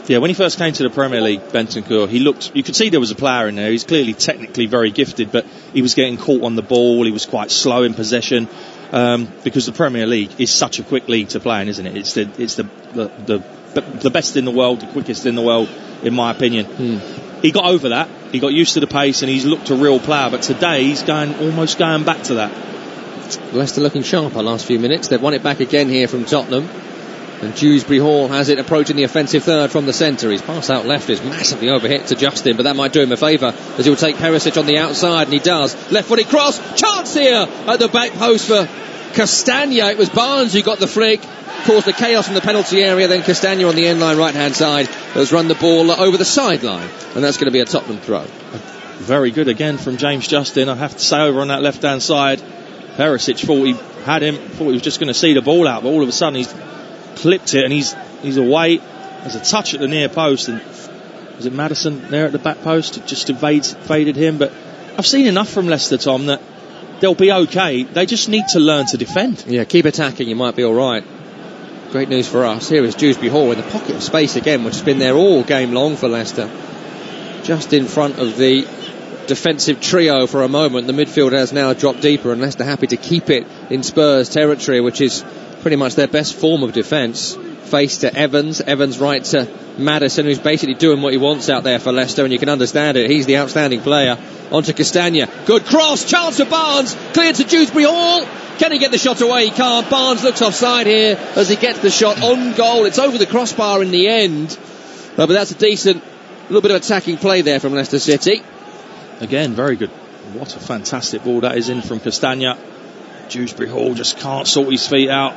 Yeah, when he first came to the Premier League, Bentancur, you could see there was a player in there. He's clearly technically very gifted, but he was getting caught on the ball. He was quite slow in possession, because the Premier League is such a quick league to play in, isn't it? It's the best in the world, the quickest in the world, in my opinion. He got over that. He got used to the pace, and he's looked a real player. But today, he's almost going back to that. Leicester looking sharp our last few minutes. They've won it back again here from Tottenham. And Dewsbury Hall has it approaching the offensive third from the centre. His pass out left is massively overhit to Justin, but that might do him a favour as he'll take Perisic on the outside, and he does. Left-footed cross, chance here at the back post for Castagna. It was Barnes who got the flick, caused the chaos in the penalty area, then Castagna on the end line right-hand side has run the ball over the sideline, and that's going to be a Tottenham throw. Very good again from James Justin, I have to say, over on that left-hand side. Perisic thought he had him, thought he was just going to see the ball out, but all of a sudden he's clipped it and he's away. There's a touch at the near post, and was it Maddison there at the back post? It just evaded him. But I've seen enough from Leicester, Tom, that they'll be okay. They just need to learn to defend. Yeah, keep attacking, you might be alright. Great news for us. Here is Dewsbury Hall in the pocket of space again, which has been there all game long for Leicester. Just in front of the defensive trio for a moment. The midfield has now dropped deeper, and Leicester happy to keep it in Spurs territory, which is pretty much their best form of defence. Face to Evans right to Maddison, who's basically doing what he wants out there for Leicester, and you can understand it. He's the outstanding player. On to Castagna, good cross, chance for Barnes, cleared to Dewsbury Hall. Can he get the shot away? He can't. Barnes looks offside here as he gets the shot on goal. It's over the crossbar in the end, but that's a decent little bit of attacking play there from Leicester City. Again, very good. What a fantastic ball that is in from Castagna. Dewsbury Hall just can't sort his feet out.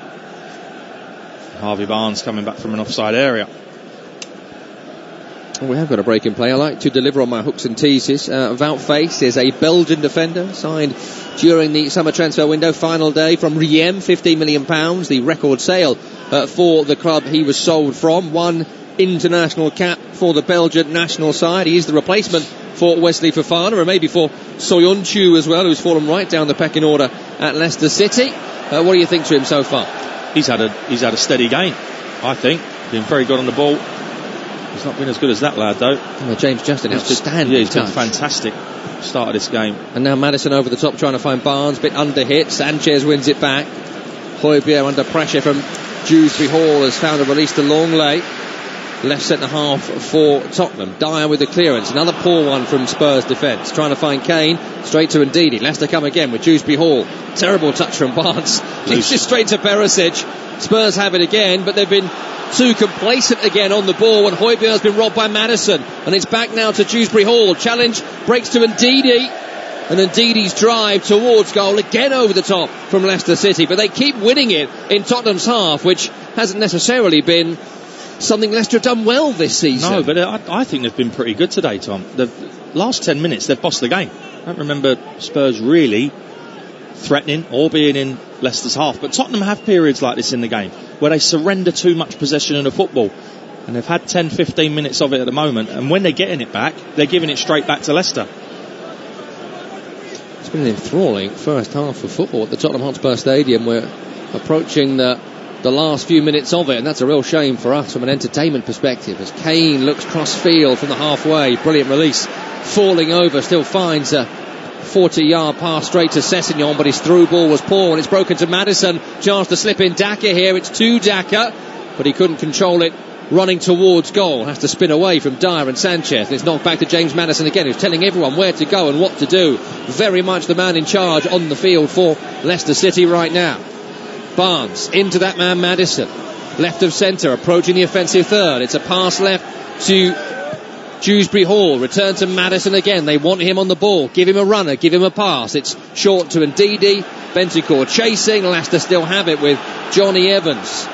Harvey Barnes coming back from an offside area. We have got a break in play. I like to deliver on my hooks and teases. Wout Face is a Belgian defender signed during the summer transfer window, final day from Riem, £15 million, the record sale for the club he was sold from. One international cap for the Belgian national side. He is the replacement for Wesley Fofana, and maybe for Soyuncu as well, who's fallen right down the pecking order at Leicester City. What do you think to him so far? He's had a steady game, I think. Been very good on the ball. He's not been as good as that lad, though. Well, James Justin, outstanding. Yeah, he's been fantastic. Start of this game. And now Maddison over the top trying to find Barnes, bit under hit. Sanchez wins it back. Højbjerg under pressure from Dewsbury Hall has found a release to Longley. left centre half for Tottenham. Dyer with the clearance. Another poor one from Spurs defence. Trying to find Kane. Straight to Ndidi. Leicester come again with Dewsbury Hall. Terrible touch from Barnes. Leaves it straight to Perisic. Spurs have it again, but they've been too complacent again on the ball, and Højbjerg's been robbed by Maddison. And it's back now to Dewsbury Hall. Challenge breaks to Ndidi. And Ndidi's drive towards goal again over the top from Leicester City. But they keep winning it in Tottenham's half, which hasn't necessarily been something Leicester have done well this season. No, but I think they've been pretty good today, Tom. The last 10 minutes, they've bossed the game. I don't remember Spurs really threatening or being in Leicester's half. But Tottenham have periods like this in the game where they surrender too much possession in the football. And they've had 10-15 minutes of it at the moment. And when they're getting it back, they're giving it straight back to Leicester. It's been an enthralling first half of football at the Tottenham Hotspur Stadium. We're approaching the last few minutes of it, and that's a real shame for us from an entertainment perspective, as Kane looks cross-field from the halfway. Brilliant release. Falling over, still finds a 40-yard pass straight to Sessegnon, but his through ball was poor, and it's broken to Maddison. Chance to slip in Daka here. It's to Daka, but he couldn't control it. Running towards goal, has to spin away from Dyer and Sanchez. And it's knocked back to James Maddison again, who's telling everyone where to go and what to do. Very much the man in charge on the field for Leicester City right now. Barnes into that man Maddison, left of centre, approaching the offensive third. It's a pass left to Dewsbury Hall, return to Maddison again. They want him on the ball, give him a runner, give him a pass. It's short to Ndidi. Bentancur chasing. Leicester still have it with Johnny Evans.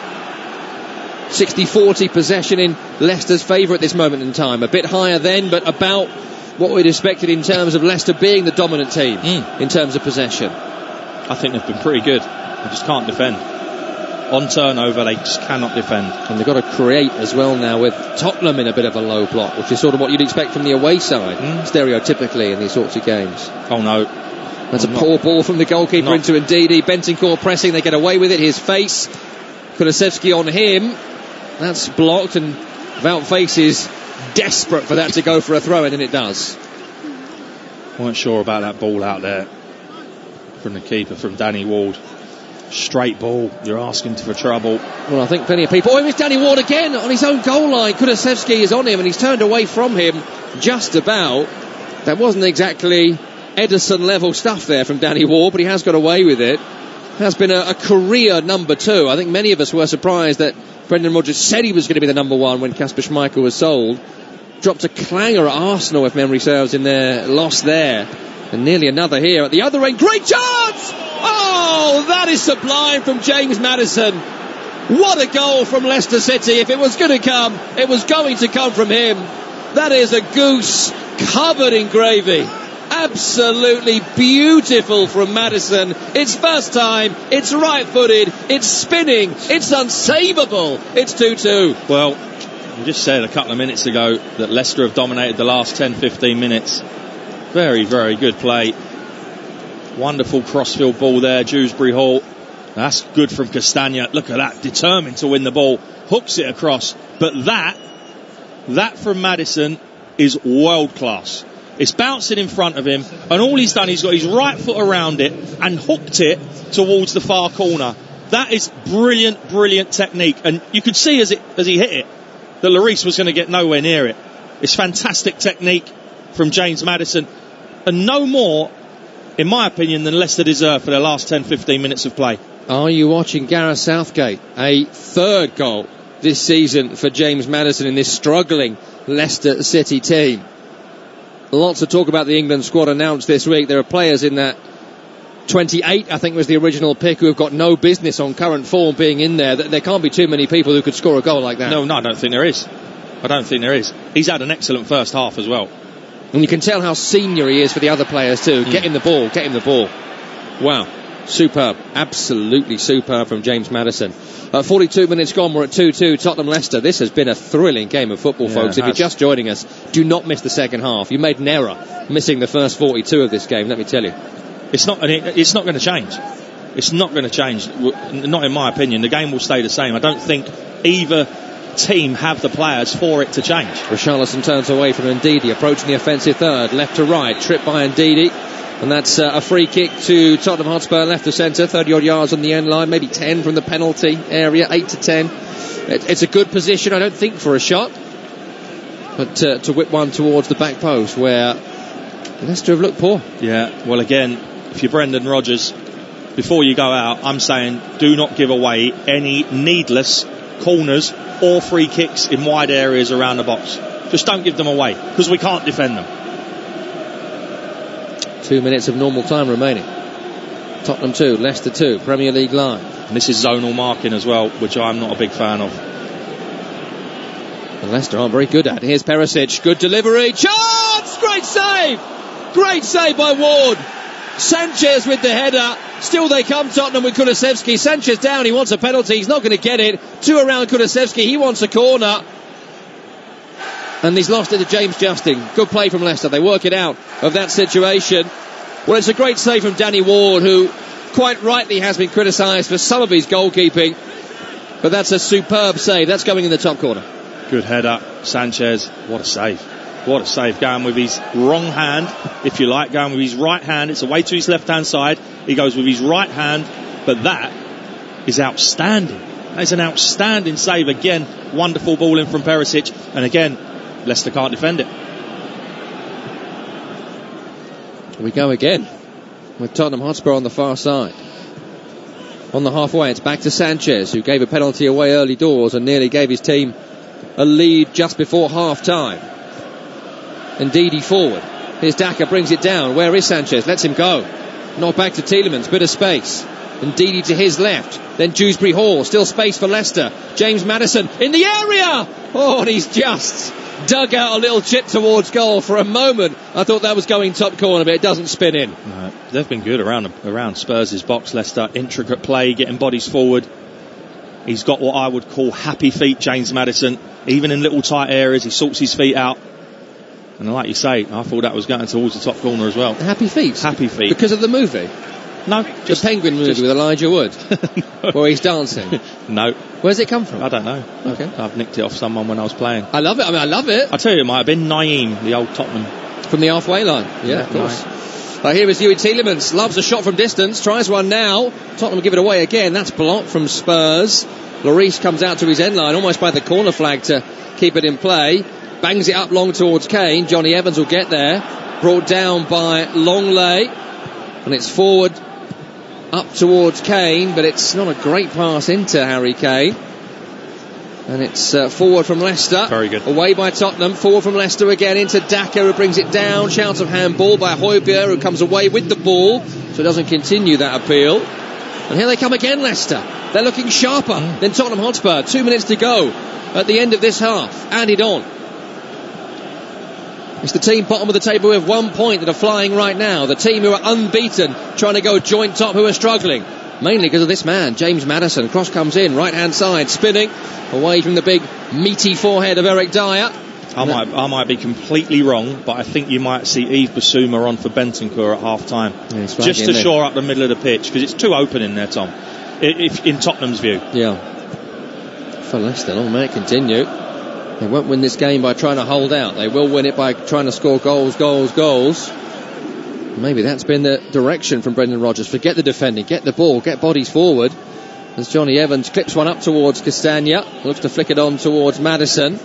60-40 possession in Leicester's favour at this moment in time. A bit higher then, but about what we'd expected in terms of Leicester being the dominant team in terms of possession. I think they've been pretty good. They just can't defend. On turnover, they just cannot defend. And they've got to create as well now, with Tottenham in a bit of a low block, which is sort of what you'd expect from the away side, stereotypically in these sorts of games. Oh no. That's a poor ball from the goalkeeper into Ndidi. Bentancur pressing, they get away with it. His face. Kulusevski on him. That's blocked, and Wout Face is desperate for that to go for a throw-in, and it does. Weren't sure about that ball out there from the keeper, from Danny Ward. Straight ball, you're asking for trouble. Well, I think plenty of people... Oh, it's Danny Ward again on his own goal line. Kulusevski is on him, and he's turned away from him just about. That wasn't exactly Edison-level stuff there from Danny Ward, but he has got away with it. Has been a career number 2. I think many of us were surprised that Brendan Rodgers said he was going to be the number 1 when Kasper Schmeichel was sold. Dropped a clanger at Arsenal, if memory serves, in their loss there. And nearly another here at the other end. Great chance! Oh, that is sublime from James Maddison. What a goal from Leicester City. If it was going to come, it was going to come from him. That is a goose covered in gravy. Absolutely beautiful from Maddison. It's first time, it's right-footed, it's spinning, it's unsavable. It's 2-2. Well, I just said a couple of minutes ago that Leicester have dominated the last 10-15 minutes. Very, very good play. Wonderful crossfield ball there, Dewsbury Hall. That's good from Castagna. Look at that, determined to win the ball. Hooks it across. But that from Maddison is world class. It's bouncing in front of him, and all he's done, he's got his right foot around it and hooked it towards the far corner. That is brilliant, brilliant technique. And you could see as he hit it that Lloris was going to get nowhere near it. It's fantastic technique from James Maddison, and no more, in my opinion, than Leicester deserve for their last 10-15 minutes of play. Are you watching Gareth Southgate? A third goal this season for James Maddison in this struggling Leicester City team. Lots of talk about the England squad announced this week. There are players in that 28, I think was the original pick, who have got no business on current form being in there. There can't be too many people who could score a goal like that. No, I don't think there is. He's had an excellent first half as well. And you can tell how senior he is for the other players too. Get him the ball. Wow. Superb. Absolutely superb from James Maddison. 42 minutes gone, we're at 2-2, Tottenham-Leicester. This has been a thrilling game of football, folks. If you're just joining us, do not miss the second half. You made an error missing the first 42 of this game, let me tell you. It's not going to change. It's not going to change. Not in my opinion. The game will stay the same. I don't think either team have the players for it to change. Richarlison turns away from Ndidi, approaching the offensive third, left to right, tripped by Ndidi. And that's a free kick to Tottenham Hotspur, left to centre, 30-odd yards on the end line, maybe 10 from the penalty area, 8 to 10. It's a good position, I don't think, for a shot. But to whip one towards the back post where Leicester have looked poor. Yeah, well, again, if you're Brendan Rodgers, before you go out, I'm saying do not give away any needless corners or free kicks in wide areas around the box. Just don't give them away, because we can't defend them. 2 minutes of normal time remaining. Tottenham 2, Leicester 2, Premier League Live. And this is zonal marking as well, which I'm not a big fan of. And Leicester aren't very good at. Here's Perisic, good delivery, chance! Great save! Great save by Ward. Sanchez with the header. Still they come, Tottenham, with Kulusevski. Sanchez down, he wants a penalty, he's not going to get it. 2 around Kulusevski, he wants a corner. And he's lost it to James Justin. Good play from Leicester, they work it out of that situation. Well, it's a great save from Danny Ward, who quite rightly has been criticised for some of his goalkeeping. But that's a superb save, that's going in the top corner. Good header, Sanchez, what a save. What a save, going with his wrong hand, if you like, going with his right hand. It's away to his left-hand side. He goes with his right hand, but that is outstanding. That is an outstanding save. Again, wonderful ball in from Perisic, and again, Leicester can't defend it. We go again with Tottenham Hotspur on the far side. On the halfway, it's back to Sanchez, who gave a penalty away early doors and nearly gave his team a lead just before half-time. Ndidi forward. Here's Daka, brings it down. Where is Sanchez? Lets him go. Not back to Tielemans, bit of space. Ndidi to his left. Then Dewsbury Hall, still space for Leicester. James Maddison in the area! Oh, and he's just dug out a little chip towards goal. For a moment I thought that was going top corner, but it doesn't spin in. No, they've been good around Spurs' box, Leicester. Intricate play, getting bodies forward. He's got what I would call happy feet, James Maddison. Even in little tight areas, he sorts his feet out. And like you say, I thought that was going towards the top corner as well. Happy feet? Happy feet. Because of the movie? No. The Penguin movie with Elijah Wood? No. Where he's dancing? No. Where's it come from? I don't know. Okay. I've nicked it off someone when I was playing. I love it. I love it. I tell you, it might have been Naeem, the old Tottenham. From the halfway line? Yeah, of course. Here is Huey Tielemans. Loves a shot from distance. Tries one now. Tottenham give it away again. That's blocked from Spurs. Lloris comes out to his end line, almost by the corner flag to keep it in play. Bangs it up long towards Kane. Johnny Evans will get there. Brought down by Longley. And it's forward up towards Kane, but it's not a great pass into Harry Kane. And it's forward from Leicester. Very good. Away by Tottenham. Forward from Leicester again into Daka, who brings it down. Shouts of handball by Højbjerg, who comes away with the ball, so doesn't continue that appeal. And here they come again, Leicester. They're looking sharper than Tottenham Hotspur. 2 minutes to go at the end of this half. Added on. It's the team bottom of the table with 1 point that are flying right now. The team who are unbeaten, trying to go joint top, who are struggling. Mainly because of this man, James Maddison. Cross comes in, right-hand side, spinning, away from the big, meaty forehead of Eric Dyer. I might be completely wrong, but I think you might see Yves Bissouma on for Bentancur at half-time. Yeah, just to shore up the middle of the pitch, because it's too open in there, Tom, if in Tottenham's view. Yeah. For Leicester, long may it continue. They won't win this game by trying to hold out. They will win it by trying to score goals. Maybe that's been the direction from Brendan Rodgers. Forget the defending, get the ball, get bodies forward. As Johnny Evans clips one up towards Castagna, looks to flick it on towards Maddison.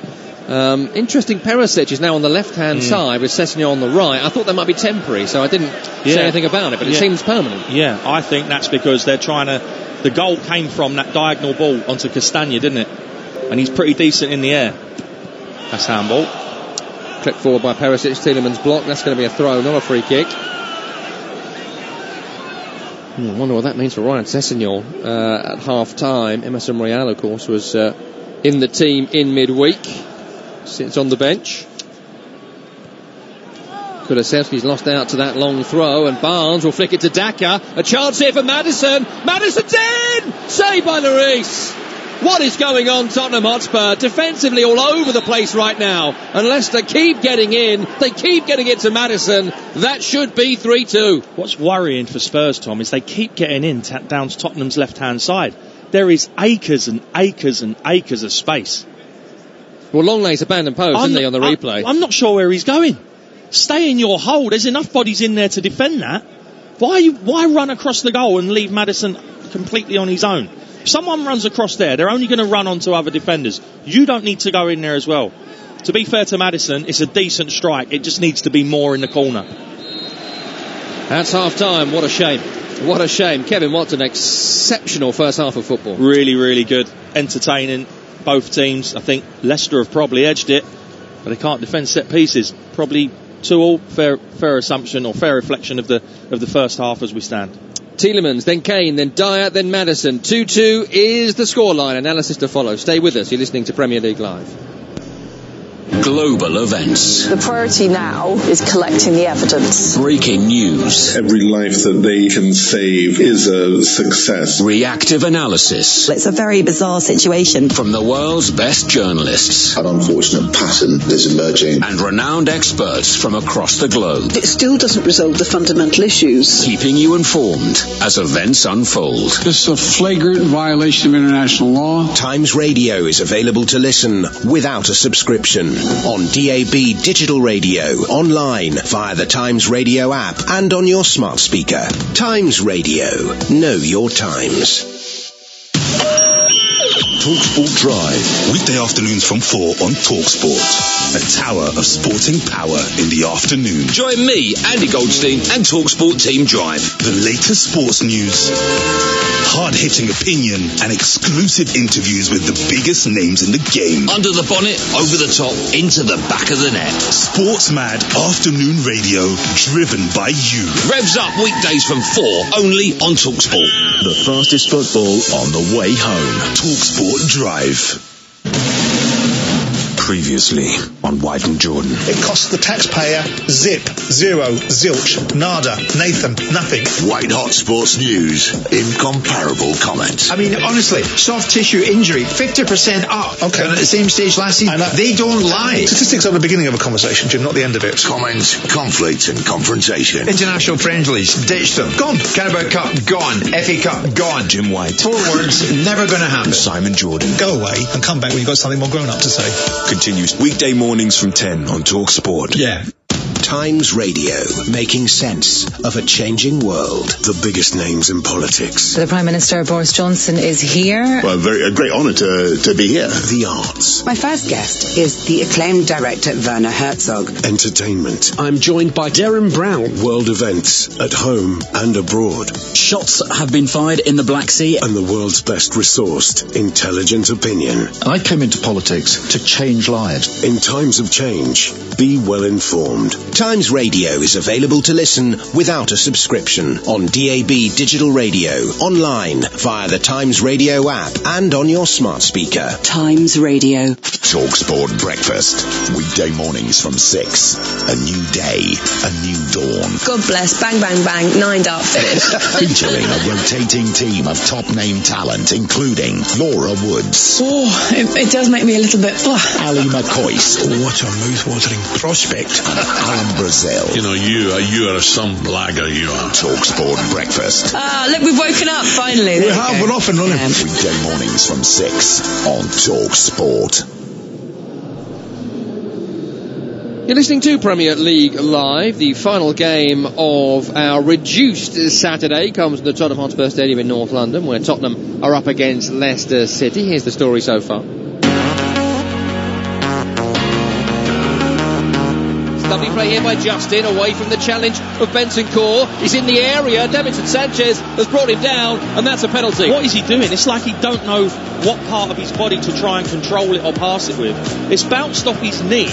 Interesting, Perisic is now on the left-hand side with Sessegnon on the right. I thought that might be temporary, so I didn't say anything about it, but it seems permanent. Yeah, I think that's because they're trying to... The goal came from that diagonal ball onto Castagna, didn't it? And he's pretty decent in the air. That's handball. Clipped forward by Perisic. Tielemans block. That's going to be a throw, not a free kick. I wonder what that means for Ryan Sessegnon at half-time. Emerson Royal, of course, was in the team in midweek. Sits on the bench. Kulusevski's lost out to that long throw, and Barnes will flick it to Daka. A chance here for Maddison. Maddison's in! Saved by Lloris. What is going on, Tottenham Hotspur? Defensively all over the place right now. And Leicester keep getting in. They keep getting it to Maddison. That should be 3-2. What's worrying for Spurs, Tom, is they keep getting in down to Tottenham's left-hand side. There is acres and acres and acres of space. Well, Longley's abandoned post, isn't he, on the replay? I'm not sure where he's going. Stay in your hole. There's enough bodies in there to defend that. Why run across the goal and leave Maddison completely on his own? If someone runs across there, they're only going to run onto other defenders. You don't need to go in there as well. To be fair to Maddison, it's a decent strike. It just needs to be more in the corner. That's half-time. What a shame. What a shame. Kevin Watson, exceptional first half of football. Really, really good. Entertaining, both teams. I think Leicester have probably edged it, but they can't defend set pieces. Probably 2-2. Fair assumption, or fair reflection of the first half as we stand. Tielemans, then Kane, then Dyer, then Maddison. 2-2 is the scoreline. Analysis to follow. Stay with us. You're listening to Premier League Live. Global events. The priority now is collecting the evidence. Breaking news. Every life that they can save is a success. Reactive analysis. It's a very bizarre situation. From the world's best journalists. An unfortunate pattern is emerging. And renowned experts from across the globe. It still doesn't resolve the fundamental issues. Keeping you informed as events unfold. This is a flagrant violation of international law. Times Radio is available to listen without a subscription. On DAB digital radio, online via the Times Radio app, and on your smart speaker. Times Radio. Know your times. TalkSport Drive, weekday afternoons from 4 on TalkSport. A tower of sporting power in the afternoon. Join me, Andy Goldstein, and TalkSport Team Drive. The latest sports news, hard-hitting opinion, and exclusive interviews with the biggest names in the game. Under the bonnet, over the top, into the back of the net. Sports Mad Afternoon Radio, driven by you. Revs up weekdays from 4, only on TalkSport. The fastest football on the way home. TalkSport Drive. Previously on White and Jordan. It costs the taxpayer zip, zero, zilch, nada, Nathan, nothing. White Hot Sports News. Incomparable comments. I mean, honestly, soft tissue injury, 50% up. Okay. And at the same stage last season, they don't lie. Statistics are the beginning of a conversation, Jim, not the end of it. Comments, conflict and confrontation. International friendlies, ditch them. Gone. Carabao Cup, gone. FA Cup, gone. Jim White. 4 words, never going to happen. Simon Jordan. Go away and come back when you've got something more grown up to say. Continues weekday mornings from 10 on TalkSport. Yeah. Times Radio, making sense of a changing world. The biggest names in politics. The Prime Minister, Boris Johnson, is here. Well, a great honour to be here. The arts. My first guest is the acclaimed director Werner Herzog. Entertainment. I'm joined by Darren Brown. World events, at home and abroad. Shots have been fired in the Black Sea. And the world's best resourced, intelligent opinion. I came into politics to change lives. In times of change, be well informed. Times Radio is available to listen without a subscription on DAB digital radio, online via the Times Radio app, and on your smart speaker. Times Radio. TalkSport Breakfast. Weekday mornings from 6. A new day, a new dawn. God bless, bang, bang, bang, 9 dart finish. Featuring a rotating team of top name talent, including Laura Woods. Oh, it does make me a little bit... Ali McCoist. What a mouth-watering prospect. And Alan Brazil. You know, you are some blagger, you are. TalkSport Breakfast. Look, we've woken up, finally. We're off and running. Weekday mornings from 6 on TalkSport. You're listening to Premier League Live. The final game of our reduced Saturday comes from the Tottenham Hotspur Stadium in North London, where Tottenham are up against Leicester City. Here's the story so far. Lovely play here by Justin, away from the challenge of Bentancur. He's in the area. Davinson Sanchez has brought him down, and that's a penalty. What is he doing? It's like he don't know what part of his body to try and control it or pass it with. It's bounced off his knee,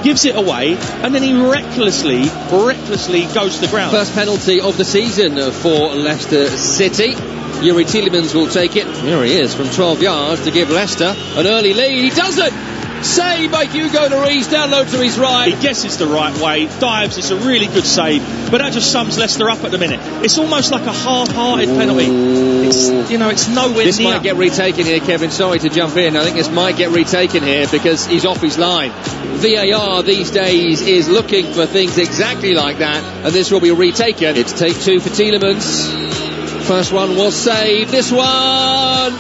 gives it away, and then he recklessly goes to the ground. First penalty of the season for Leicester City. Yuri Tielemans will take it. Here he is from 12 yards to give Leicester an early lead. He doesn't! Save by Hugo Lloris, down low to his right. He guesses the right way, dives, it's a really good save, but that just sums Leicester up at the minute. It's almost like a half-hearted penalty. It's nowhere this near. Might get retaken here, Kevin. Sorry to jump in. I think this might get retaken here because he's off his line. VAR these days is looking for things exactly like that, and this will be retaken. It's take 2 for Tielemans. First one was saved. This one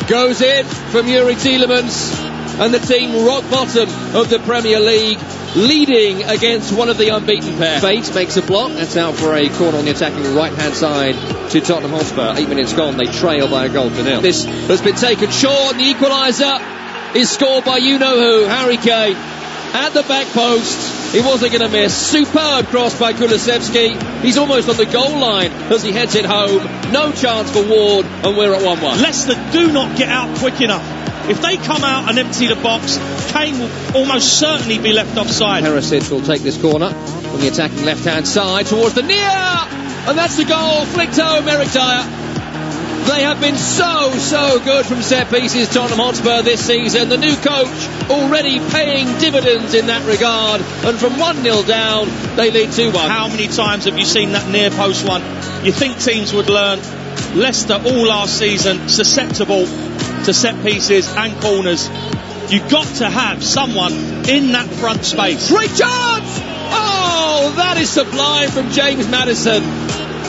goes in from Yuri Tielemans. And the team rock bottom of the Premier League leading against one of the unbeaten pair. Bates makes a block. That's out for a corner on the attacking right-hand side to Tottenham Hotspur. 8 minutes gone. They trail by a goal to nil. This has been taken short. The equaliser is scored by you-know-who, Harry Kane. At the back post. He wasn't going to miss. Superb cross by Kulusevski. He's almost on the goal line as he heads it home. No chance for Ward, and we're at 1-1. Leicester do not get out quick enough. If they come out and empty the box, Kane will almost certainly be left offside. Perisic will take this corner on the attacking left-hand side towards the near, and that's the goal. Flicked home, Eric Dyer. They have been so good from set pieces, Tottenham Hotspur, this season. The new coach already paying dividends in that regard. And from 1-0 down, they lead 2-1. How many times have you seen that near post one? You think teams would learn. Leicester all last season susceptible to set pieces and corners. You've got to have someone in that front space. Great chance! Oh, that is sublime from James Maddison.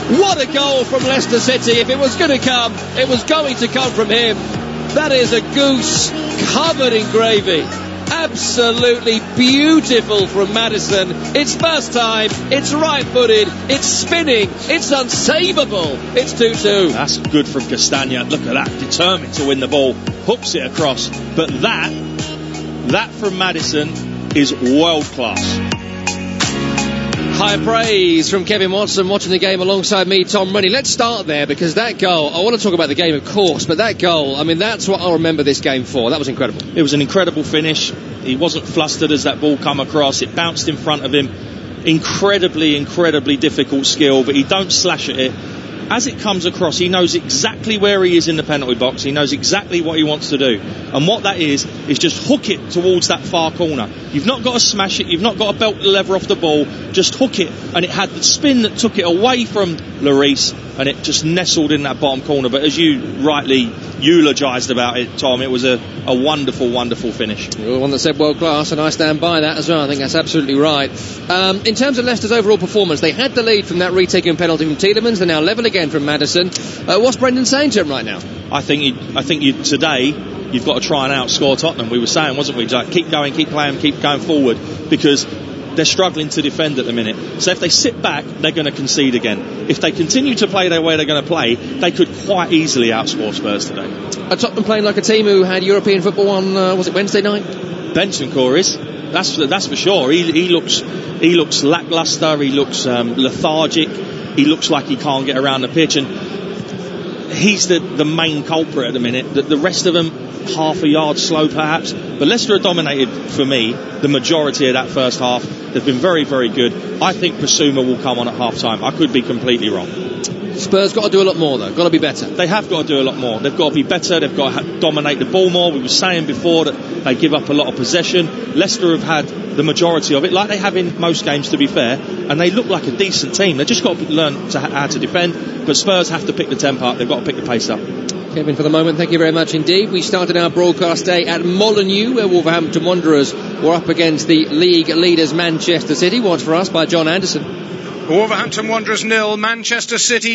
What a goal from Leicester City. If it was going to come, it was going to come from him. That is a goose covered in gravy. Absolutely beautiful from Maddison. It's first time, it's right-footed, it's spinning, it's unsavable. It's 2-2. That's good from Castagna. Look at that, determined to win the ball. Hooks it across. But that from Maddison is world-class. High praise from Kevin Watson watching the game alongside me, Tom Rennie. Let's start there because that goal, I want to talk about the game of course, but that goal, I mean that's what I'll remember this game for. That was incredible. It was an incredible finish. He wasn't flustered as that ball come across. It bounced in front of him. Incredibly difficult skill, but he don't slash at it. As it comes across, he knows exactly where he is in the penalty box. He knows exactly what he wants to do. And what that is just hook it towards that far corner. You've not got to smash it. You've not got to belt the lever off the ball. Just hook it. And it had the spin that took it away from Lloris, and it just nestled in that bottom corner. But as you rightly eulogised about it, Tom, it was a wonderful finish. You're the one that said world class, and I stand by that as well. I think that's absolutely right. In terms of Leicester's overall performance, they had the lead from that retaken penalty from Tielemans. They're now level again from Maddison. What's Brendan saying to him right now? I think today you've got to try and outscore Tottenham. We were saying, wasn't we, Jack? Keep going, keep playing, keep going forward, because they're struggling to defend at the minute. So if they sit back, they're going to concede again. If they continue to play the way they're going to play, they could quite easily outscore Spurs today. Are Tottenham playing like a team who had European football on, was it Wednesday night? Bentancur is. That's for sure. He looks lacklustre. He looks lethargic. He looks like he can't get around the pitch, and he's the main culprit at the minute. The rest of them, half a yard slow perhaps, but Leicester are dominated for me the majority of that first half. They've been very good. I think Basuma will come on at half time. I could be completely wrong. Spurs got to do a lot more though, got to be better. They have got to do a lot more. They've got to be better. They've got to dominate the ball more. We were saying before that they give up a lot of possession. Leicester have had the majority of it, like they have in most games to be fair, and they look like a decent team. They've just got to learn how to defend, but Spurs have to pick the tempo up. They've got to pick the pace up. Kevin, for the moment, thank you very much indeed. We started our broadcast day at Molineux, where Wolverhampton Wanderers were up against the league leaders Manchester City. Watch for us by John Anderson. Wolverhampton Wanderers 0, Manchester City